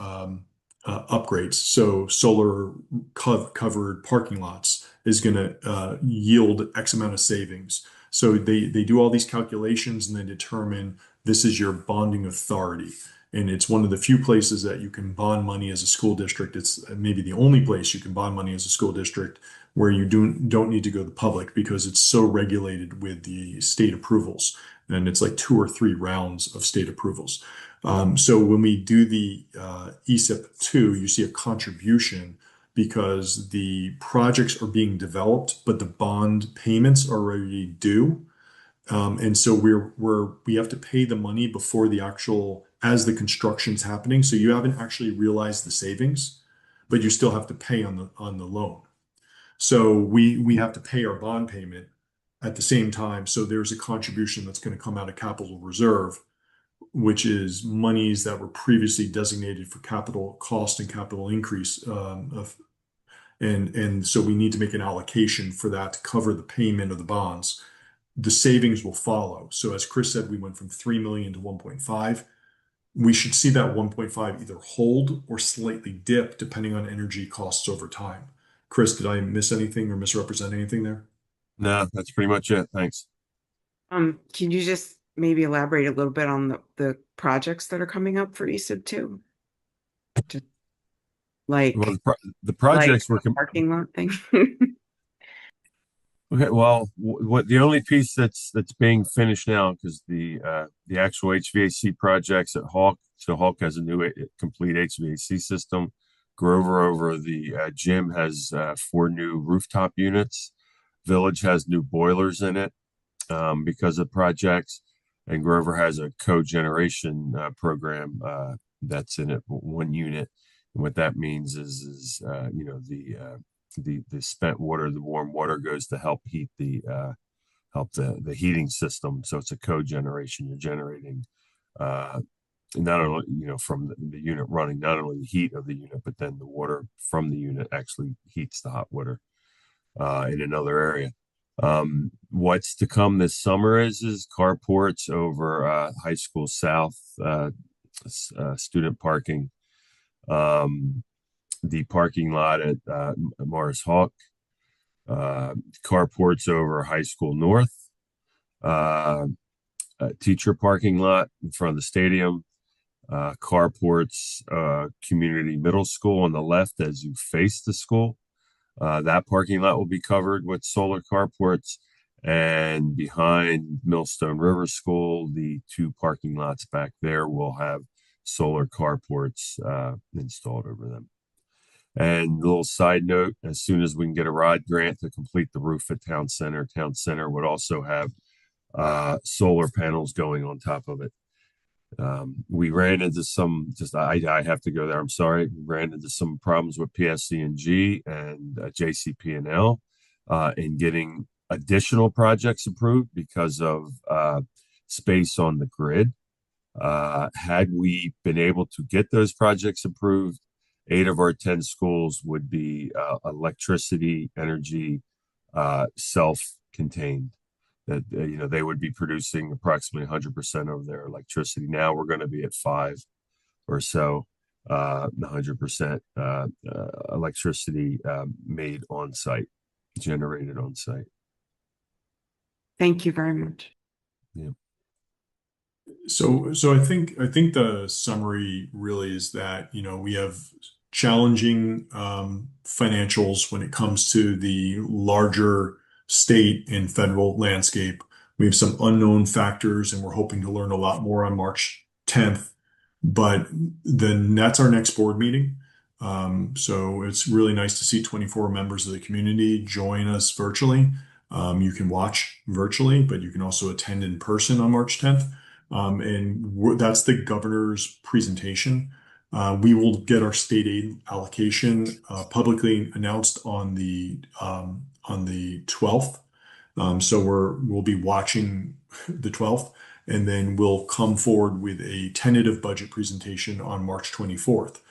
upgrades. So solar covered parking lots is going to yield X amount of savings. So they do all these calculations, and they determine this is your bonding authority. And it's one of the few places that you can bond money as a school district. It's maybe the only place you can bond money as a school district where you don't need to go to the public, because it's so regulated with the state approvals. And it's like 2 or 3 rounds of state approvals. So when we do the ESIP 2, you see a contribution because the projects are being developed, but the bond payments are already due. And so we have to pay the money before the actual, as the construction's happening. So you haven't actually realized the savings, but you still have to pay on the loan. So we have to pay our bond payment at the same time. So there's a contribution that's going to come out of capital reserve, which is monies that were previously designated for capital cost and capital increase. And so we need to make an allocation for that to cover the payment of the bonds. The savings will follow. So as Chris said, we went from 3 million to 1.5. We should see that 1.5 either hold or slightly dip depending on energy costs over time. Chris, did I miss anything or misrepresent anything there? No, that's pretty much it. Thanks. Can you just maybe elaborate a little bit on the projects that are coming up for ESIB 2? Like, Well, the projects like were the parking lot thing. okay. Well, what the only piece that's being finished now, because the actual HVAC projects at Hawk, so Hawk has a new complete HVAC system. Grover over the gym has 4 new rooftop units. Village has new boilers in it because of projects, and Grover has a cogeneration program that's in it, 1 unit. And what that means is you know, the spent water, the warm water goes to help heat the heating system. So it's a cogeneration. You're generating not only, you know, from the unit running, not only the heat of the unit, but then the water from the unit actually heats the hot water in another area. What's to come this summer is carports over High School South, student parking, the parking lot at Morris Hawk, carports over High School North, teacher parking lot in front of the stadium, carports, community middle school on the left as you face the school. That parking lot will be covered with solar carports. And behind Millstone River School, the 2 parking lots back there will have solar carports installed over them. And a little side note, as soon as we can get a ROD grant to complete the roof at Town Center would also have solar panels going on top of it. We ran into some, I have to go there, I'm sorry. We ran into some problems with PSC&G and JCP&L in getting additional projects approved because of space on the grid. Had we been able to get those projects approved, 8 of our 10 schools would be electricity, energy, self-contained. That you know, they would be producing approximately 100% of their electricity. Now we're going to be at 5 or so, 100% electricity made on site, generated on site. Thank you very much. Yeah. So I think the summary really is that, you know, we have challenging financials when it comes to the larger state and federal landscape. We have some unknown factors, and we're hoping to learn a lot more on March 10th. But then that's our next board meeting. So it's really nice to see 24 members of the community join us virtually. You can watch virtually, but you can also attend in person on March 10th. And that's the governor's presentation. We will get our state aid allocation publicly announced on the 12th. So we'll be watching the 12th, and then we'll come forward with a tentative budget presentation on March 24th.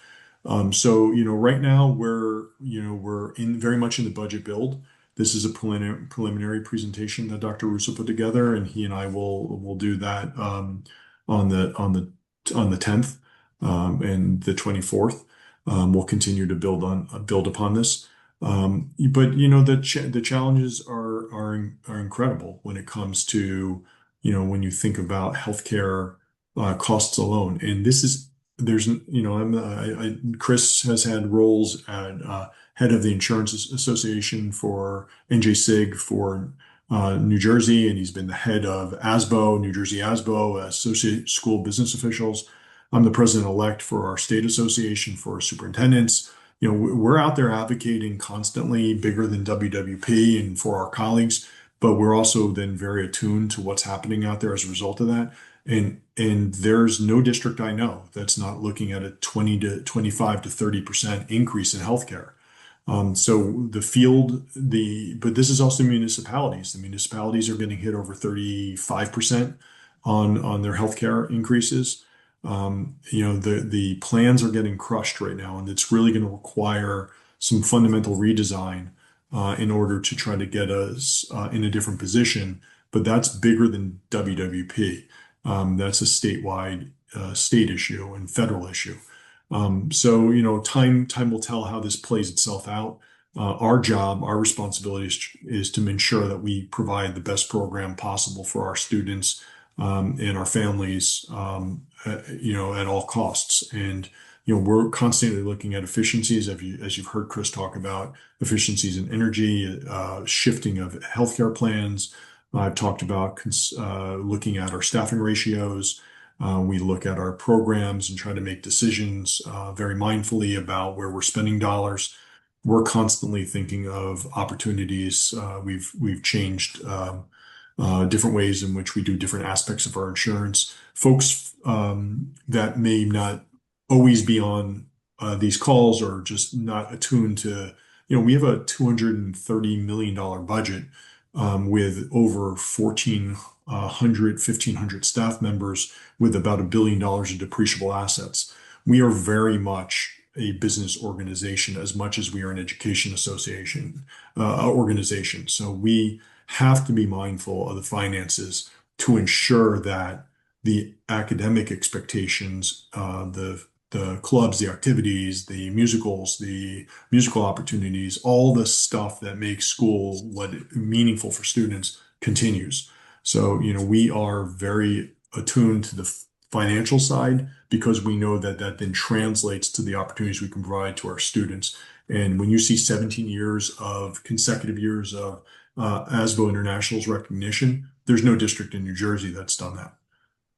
So, you know, right now we're very much in the budget build. This is a preliminary presentation that Dr. Russo put together, and he and I will do that on the 10th and the 24th. We'll continue to build upon this. But you know, the challenges are incredible when it comes to, you know, when you think about healthcare costs alone. And Chris has had roles at head of the Insurance Association for NJSIG for New Jersey, and he's been the head of ASBO, New Jersey ASBO, Associate School Business Officials. I'm the president-elect for our state association for superintendents. we're out there advocating constantly, bigger than WWP and for our colleagues, but we're also then very attuned to what's happening out there as a result of that. And there's no district I know that's not looking at a 20 to 25 to 30% increase in healthcare. So the field, but this is also municipalities. The municipalities are getting hit over 35% on their healthcare increases. The plans are getting crushed right now, and it's really going to require some fundamental redesign in order to try to get us in a different position. But that's bigger than WWP. That's a statewide state issue and federal issue. So time will tell how this plays itself out. Our job, our responsibility is to ensure that we provide the best program possible for our students and our families, at all costs. And we're constantly looking at efficiencies, as you've heard Chris talk about efficiencies in energy, shifting of healthcare plans. I've talked about looking at our staffing ratios. We look at our programs and try to make decisions very mindfully about where we're spending dollars. We're constantly thinking of opportunities. We've changed different ways in which we do different aspects of our insurance. Folks that may not always be on these calls or just not attuned to, we have a $230 million budget with over 1,500 staff members with about $1 billion of depreciable assets. We are very much a business organization as much as we are an education association organization. So we have to be mindful of the finances to ensure that the academic expectations, the clubs, the activities, the musicals, the musical opportunities, all the stuff that makes school meaningful for students continues. So, we are very attuned to the financial side because we know that then translates to the opportunities we can provide to our students. And when you see 17 years of consecutive years of ASBO International's recognition, there's no district in New Jersey that's done that.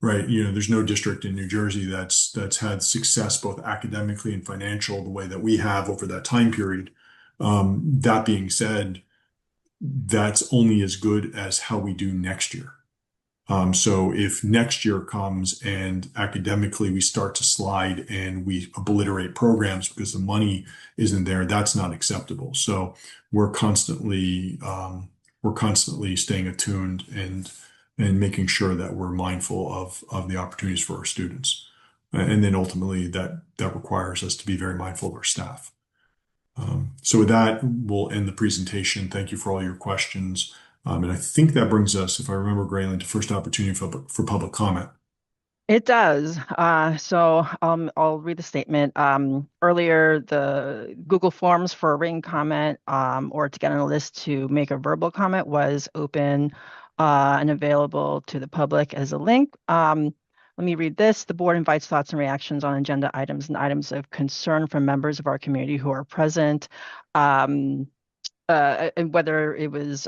Right. There's no district in New Jersey that's had success both academically and financial the way that we have over that time period. That being said, that's only as good as how we do next year. So if next year comes and academically we start to slide and we obliterate programs because the money isn't there, that's not acceptable. So we're constantly staying attuned and making sure that we're mindful of the opportunities for our students. And then ultimately that requires us to be very mindful of our staff. So with that, we'll end the presentation. Thank you for all your questions. And I think that brings us, if I remember, Graylin, to first opportunity for public comment. It does. So I'll read the statement. Earlier, the Google Forms for a written comment or to get on a list to make a verbal comment was open and available to the public as a link. Let me read this. The board invites thoughts and reactions on agenda items and items of concern from members of our community who are present. And whether it was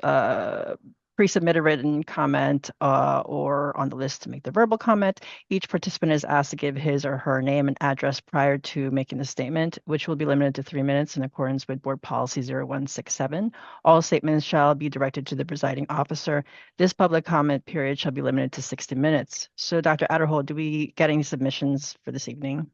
pre-submitted written comment or on the list to make the verbal comment, each participant is asked to give his or her name and address prior to making the statement, which will be limited to 3 minutes in accordance with Board Policy 0167. All statements shall be directed to the presiding officer. This public comment period shall be limited to 60 minutes. So Dr. Adderhold, do we get any submissions for this evening?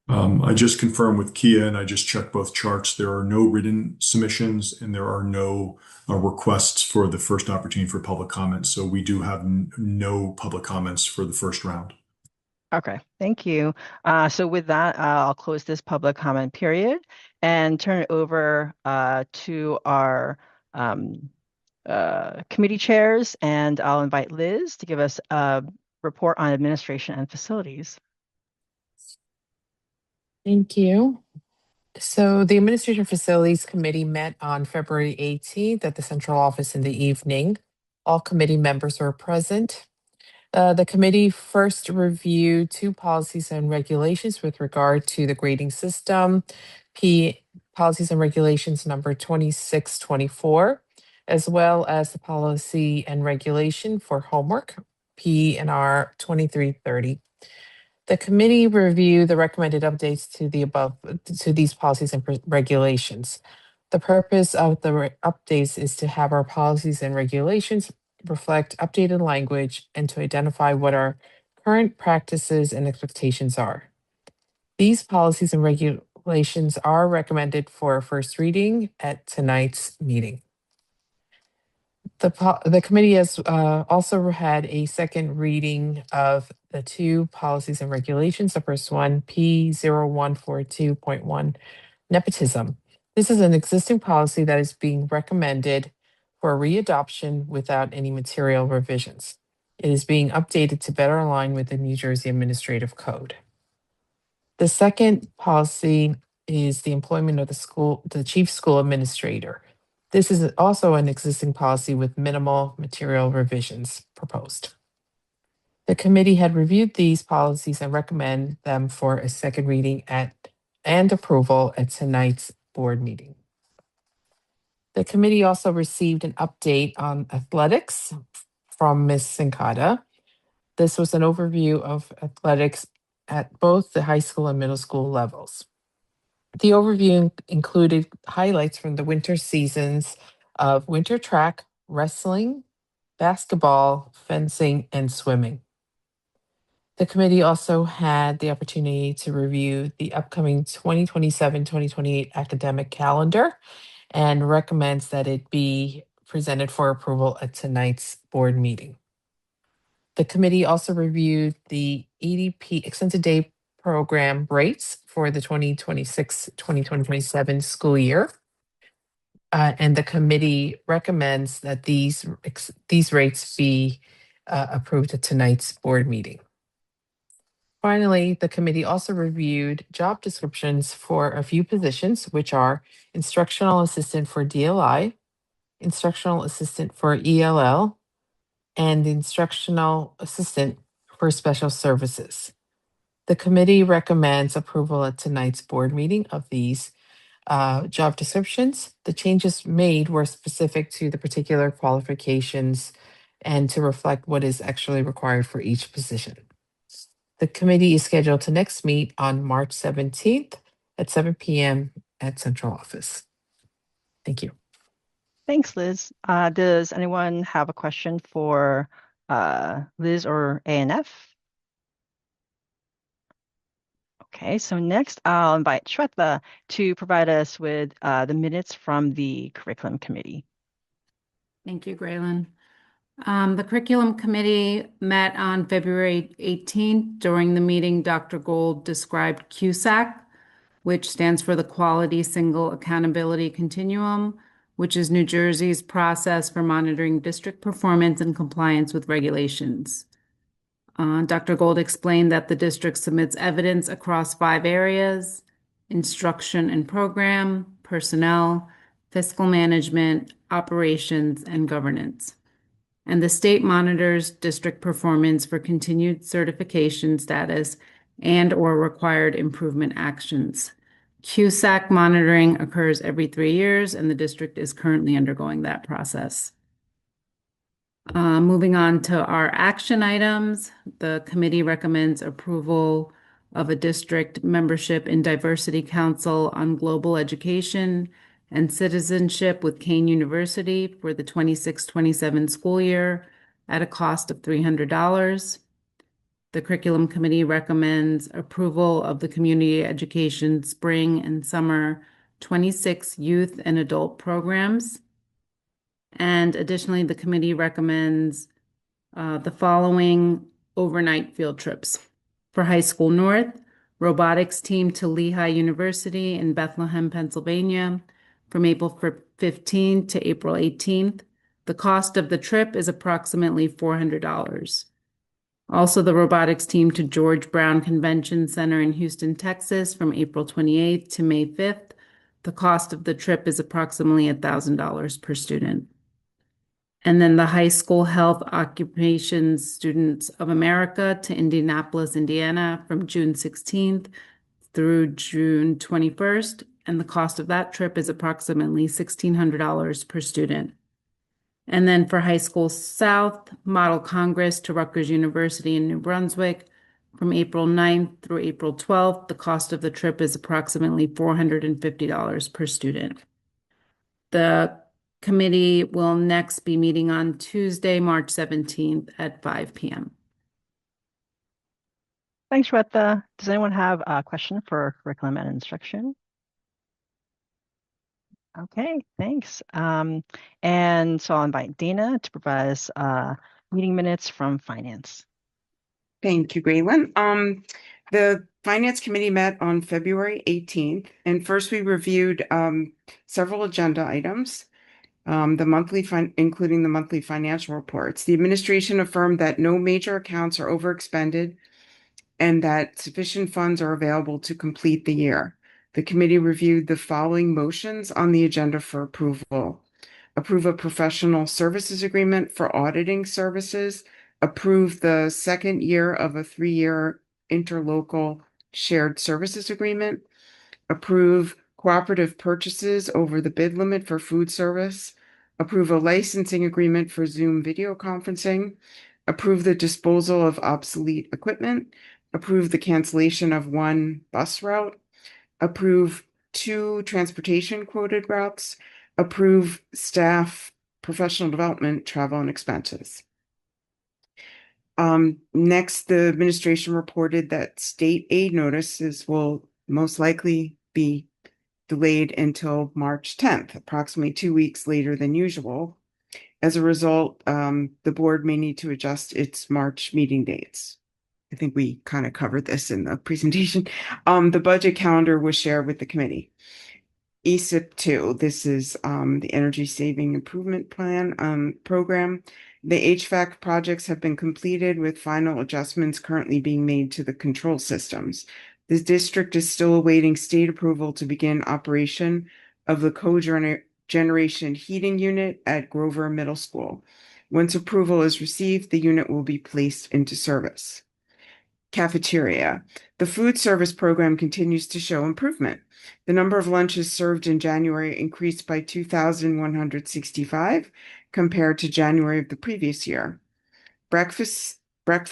I just confirmed with Kia and I just checked both charts. There are no written submissions and there are no requests for the first opportunity for public comments. So we do have no public comments for the first round. Okay, thank you. So with that, I'll close this public comment period and turn it over to our committee chairs, and I'll invite Liz to give us a report on administration and facilities. Thank you. So the Administration Facilities Committee met on February 18th at the central office in the evening. All committee members were present. The committee first reviewed 2 policies and regulations with regard to the grading system, policies and regulations number 2624, as well as the policy and regulation for homework, P&R 2330. The committee reviewed the recommended updates to these policies and regulations. The purpose of the updates is to have our policies and regulations reflect updated language and to identify what our current practices and expectations are. These policies and regulations are recommended for first reading at tonight's meeting. The committee has also had a second reading of the two policies and regulations. The first one, P0142.1, nepotism. This is an existing policy that is being recommended for readoption without any material revisions. It is being updated to better align with the New Jersey Administrative Code. The second policy is the employment of the chief school administrator. This is also an existing policy with minimal material revisions proposed. The committee had reviewed these policies and recommend them for a second reading and approval at tonight's board meeting. The committee also received an update on athletics from Ms. Sincata. This was an overview of athletics at both the high school and middle school levels. The overview included highlights from the winter seasons of winter track, wrestling, basketball, fencing, and swimming. The committee also had the opportunity to review the upcoming 2027-2028 academic calendar and recommends that it be presented for approval at tonight's board meeting. The committee also reviewed the EDP extended day program rates for the 2026-2027 school year. And the committee recommends that these rates be approved at tonight's board meeting. Finally, the committee also reviewed job descriptions for a few positions, which are instructional assistant for DLI, instructional assistant for ELL, and instructional assistant for special services. The committee recommends approval at tonight's board meeting of these job descriptions. The changes made were specific to the particular qualifications and to reflect what is actually required for each position. The committee is scheduled to next meet on March 17th at 7 p.m. at Central Office. Thank you. Thanks, Liz. Does anyone have a question for Liz or ANF? Okay, so next I'll invite Shweta to provide us with the minutes from the curriculum committee. Thank you, Graylin. The curriculum committee met on February 18th. During the meeting, Dr. Gold described QSAC, which stands for the Quality Single Accountability Continuum, which is New Jersey's process for monitoring district performance and compliance with regulations. Dr. Gold explained that the district submits evidence across 5 areas: instruction and program, personnel, fiscal management, operations, and governance. And the state monitors district performance for continued certification status and/or required improvement actions. QSAC monitoring occurs every 3 years, and the district is currently undergoing that process. Moving on to our action items, the committee recommends approval of a district membership in Diversity Council on Global Education and Citizenship with Kane University for the 26-27 school year at a cost of $300. The curriculum committee recommends approval of the community education spring and summer 26 youth and adult programs. And additionally, the committee recommends the following overnight field trips. For High School North, robotics team to Lehigh University in Bethlehem, Pennsylvania, from April 15th to April 18th. The cost of the trip is approximately $400. Also, the robotics team to George Brown Convention Center in Houston, Texas, from April 28th to May 5th. The cost of the trip is approximately $1,000 per student. And then the High School Health Occupations Students of America to Indianapolis, Indiana, from June 16th through June 21st. And the cost of that trip is approximately $1,600 per student. And then for High School South, Model Congress to Rutgers University in New Brunswick from April 9th through April 12th. The cost of the trip is approximately $450 per student. The committee will next be meeting on Tuesday, March 17th at 5 p.m. Thanks, Shweta. Does anyone have a question for curriculum and instruction? Okay, thanks. And so I'll invite Dana to provide us meeting minutes from finance. Thank you, Graylin. The Finance Committee met on February 18th, and first we reviewed several agenda items, including the monthly financial reports. The administration affirmed that no major accounts are overexpended and that sufficient funds are available to complete the year. The committee reviewed the following motions on the agenda for approval. Approve a professional services agreement for auditing services. Approve the second year of a 3-year interlocal shared services agreement. Approve cooperative purchases over the bid limit for food service. Approve a licensing agreement for Zoom video conferencing. Approve the disposal of obsolete equipment. Approve the cancellation of 1 bus route. Approve 2 transportation quoted routes. Approve staff professional development, travel, and expenses. Next, the administration reported that state aid notices will most likely be delayed until March 10th, approximately 2 weeks later than usual. As a result, the board may need to adjust its March meeting dates. I think we kind of covered this in the presentation. The budget calendar was shared with the committee. ESIP 2, this is the Energy Saving Improvement Plan program. The HVAC projects have been completed with final adjustments currently being made to the control systems. The district is still awaiting state approval to begin operation of the cogeneration heating unit at Grover Middle School. Once approval is received, the unit will be placed into service. Cafeteria. The food service program continues to show improvement. The number of lunches served in January increased by 2,165 compared to January of the previous year. Breakfast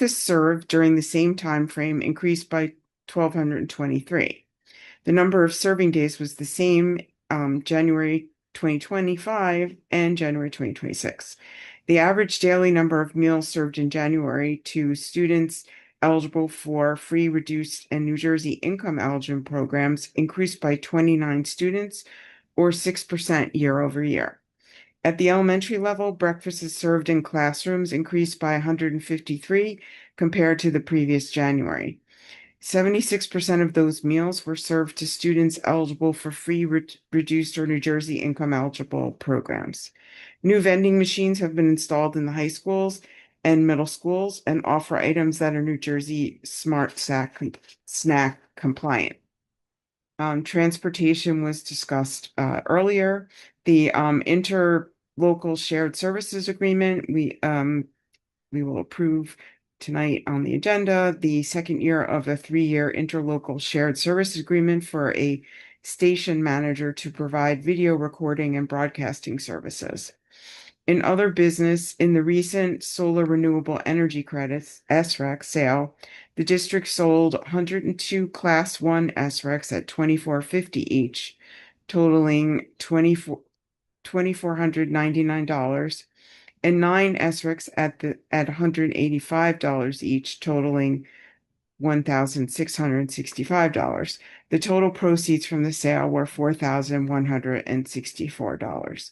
served during the same time frame increased by 1,223. The number of serving days was the same January 2025 and January 2026. The average daily number of meals served in January to students eligible for free, reduced, and New Jersey income eligible programs increased by 29 students, or 6% year over year. At the elementary level, breakfast is served in classrooms increased by 153 compared to the previous January. 76% of those meals were served to students eligible for free, reduced, or New Jersey income eligible programs. New vending machines have been installed in the high schools and middle schools and offer items that are New Jersey Smart Snack compliant. Transportation was discussed earlier. The interlocal shared services agreement, we will approve tonight on the agenda. The second year of a 3-year interlocal shared service agreement for a station manager to provide video recording and broadcasting services. In other business, in the recent solar renewable energy credits SREC sale, the district sold 102 Class 1 SRECs at $24.50 each, totaling $2,499, and 9 SRECs at $185 each, totaling $1,665. The total proceeds from the sale were $4,164.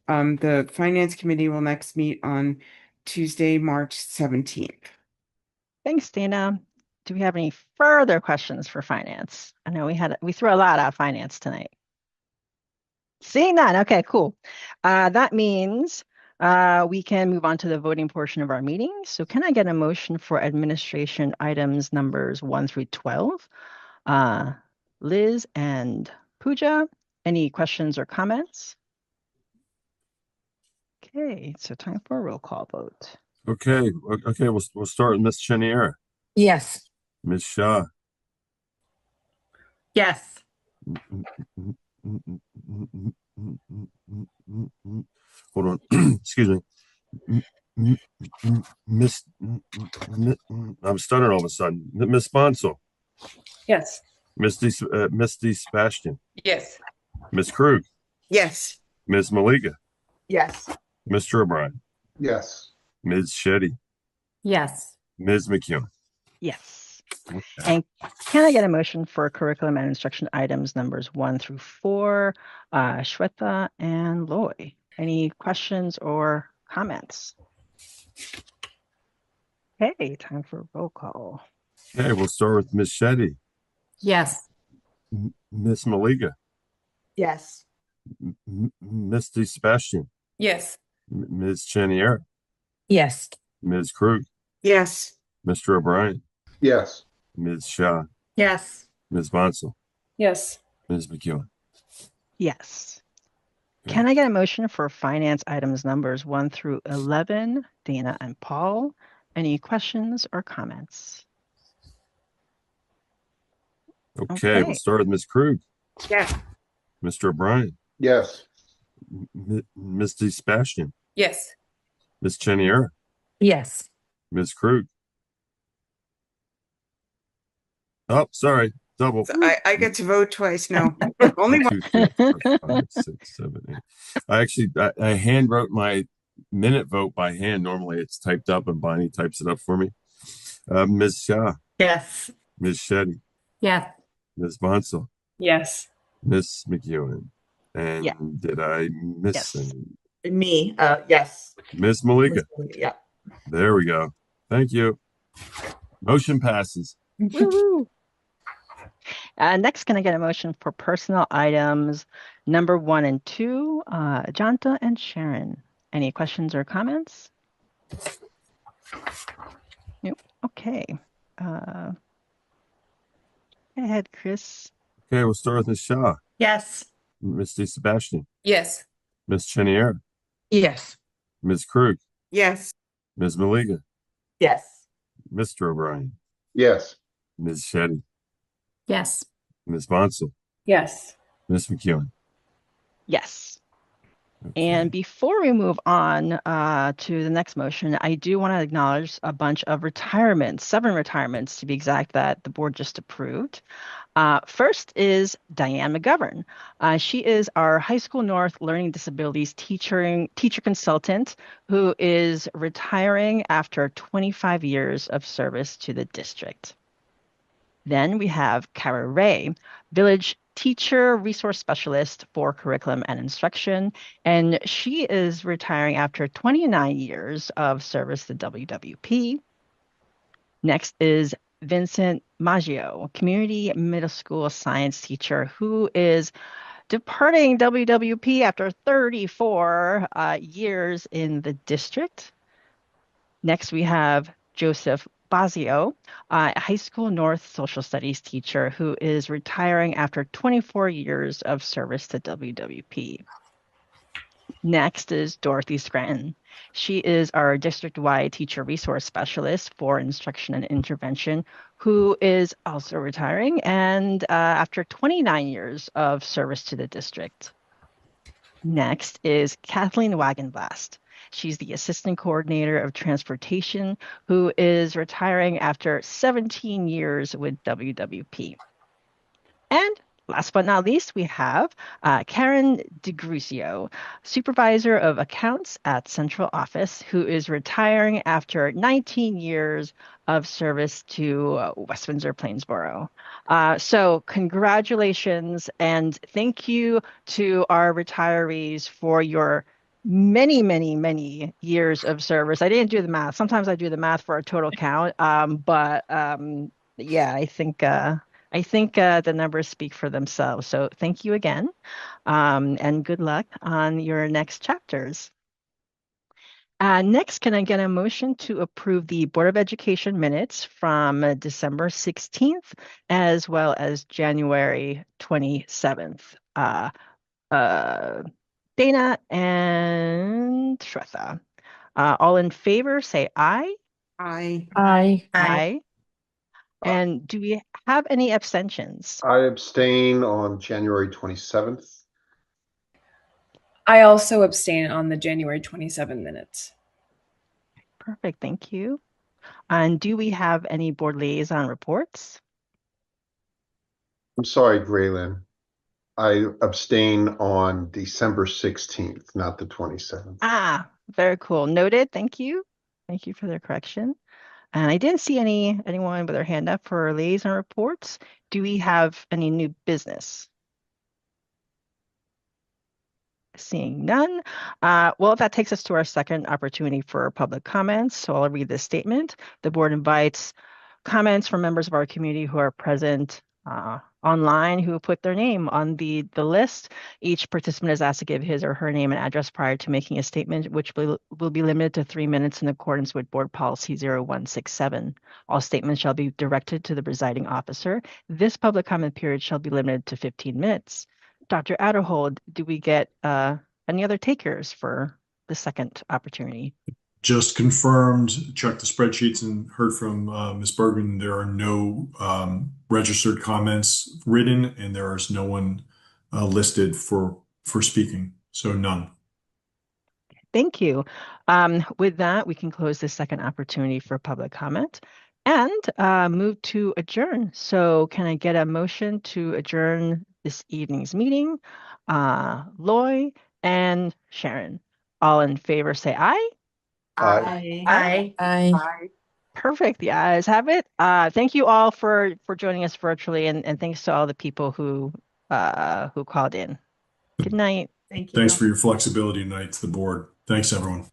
The Finance Committee will next meet on Tuesday, March 17th. Thanks, Dana. Do we have any further questions for finance? I know we threw a lot at finance tonight. Seeing none. Okay, cool. That means we can move on to the voting portion of our meeting. So can I get a motion for administration items numbers 1 through 12? Liz and Pooja, any questions or comments? Okay, so time for a roll call vote. Okay, we'll start with Ms. Chenier. Yes. Ms. Shah. Yes. Hold on. Excuse me. Miss, I'm stuttering all of a sudden. Miss Sponsel, Yes. Misty Sebastian, Yes. Miss Krug, Yes. Ms. Maliga, Yes. Mr. O'Brien, Yes. Ms. Shetty, Yes. Ms. McEwen. Yes. And can I get a motion for curriculum and instruction items numbers 1 through 4, Shweta and Loy? Any questions or comments? Okay, time for roll call. Okay, we'll start with Ms. Shetty, Yes. Ms. Maliga, Yes. Misty Sebastian, Yes. Ms. Chenier, Yes. Ms. Krug, Yes. Mr. O'Brien, Yes. Ms. Shaw, Yes. Ms. Bonsall, Yes. Ms. McEwen. Yes. Can I get a motion for finance items numbers 1 through 11, Dana and Paul? Any questions or comments? Okay, we'll Okay. start with Ms. Krug, Yes. Mr. O'Brien, Yes. Misty Sebastian, Yes. Ms. Chenier, Yes. Ms. Krug. Oh, sorry, double. So I get to vote twice. No, only one. 2, 3, 4, 5, 6, 7, 8. I hand wrote my minute vote by hand. Normally it's typed up and Bonnie types it up for me. Ms. Shaw, Yes. Ms. Shetty, Yes. Ms. Bonsall, Yes. Ms. McEwen. And Yeah. did I miss Yes. any? Me. Yes. Ms. Malika. Yeah. There we go. Thank you. Motion passes. Woo-hoo. Next, can I get a motion for personnel items number 1 and 2, Janta and Sharon? Any questions or comments? Nope. Okay. Go ahead, Chris. Okay, we'll start with Ms. Shaw, Yes. Misty Sebastian, Yes. Ms. Chenier, Yes. Ms. Krug, Yes. Ms. Maliga, Yes. Mr. O'Brien, Yes. Ms. Shetty, Yes. Ms. Bonsall, Yes. Ms. McEwen. Yes. Okay. And before we move on to the next motion, I do want to acknowledge a bunch of retirements, 7 retirements to be exact, that the board just approved. First is Diane McGovern. She is our High School North Learning Disabilities teacher consultant who is retiring after 25 years of service to the district. Then we have Kara Ray, Village Teacher Resource Specialist for Curriculum and Instruction, and she is retiring after 29 years of service to WWP. Next is Vincent Maggio, Community Middle School Science Teacher, who is departing WWP after 34 years in the district. Next, we have Joseph Bazio, High School North Social Studies teacher who is retiring after 24 years of service to WWP. Next is Dorothy Scranton. She is our district-wide teacher resource specialist for instruction and intervention, who is also retiring and after 29 years of service to the district. Next is Kathleen Wagenblast. She's the assistant coordinator of transportation, who is retiring after 17 years with WWP. And last but not least, we have Karen DeGrusio, supervisor of accounts at Central Office, who is retiring after 19 years of service to West Windsor-Plainsboro. So congratulations and thank you to our retirees for your many, many, many years of service. I didn't do the math. Sometimes I do the math for a total count, but yeah, I think the numbers speak for themselves. So thank you again, and good luck on your next chapters. Next, can I get a motion to approve the Board of Education minutes from December 16th as well as January 27th? Dana and Shweta. All in favor, say aye. Aye. Aye. Aye. And do we have any abstentions? I abstain on January 27th. I also abstain on the January 27 minutes. Perfect. Thank you. And do we have any board liaison reports? I'm sorry, Graylin. I abstain on December 16th, not the 27th. Ah, very cool. Noted. Thank you. Thank you for the correction. And I didn't see anyone with their hand up for liaison reports. Do we have any new business? Seeing none. Well, that takes us to our second opportunity for public comments. So I'll read this statement. The board invites comments from members of our community who are present online who put their name on the list. Each participant is asked to give his or her name and address prior to making a statement, which will be limited to 3 minutes in accordance with Board Policy 0167. All statements shall be directed to the presiding officer. This public comment period shall be limited to 15 minutes. Dr. Adderhold, do we get any other takers for the second opportunity? Just confirmed, checked the spreadsheets and heard from Ms. Bergman. There are no registered comments written, and there is no one listed for speaking. So none. Thank you. With that, we can close this second opportunity for public comment and move to adjourn. So can I get a motion to adjourn this evening's meeting? Loy and Sharon, all in favor say aye. Aye. Aye. Aye. Perfect. The ayes have it. Thank you all for joining us virtually, and thanks to all the people who called in. Good night. Thank you. Thanks for your flexibility tonight to the board. Thanks, everyone.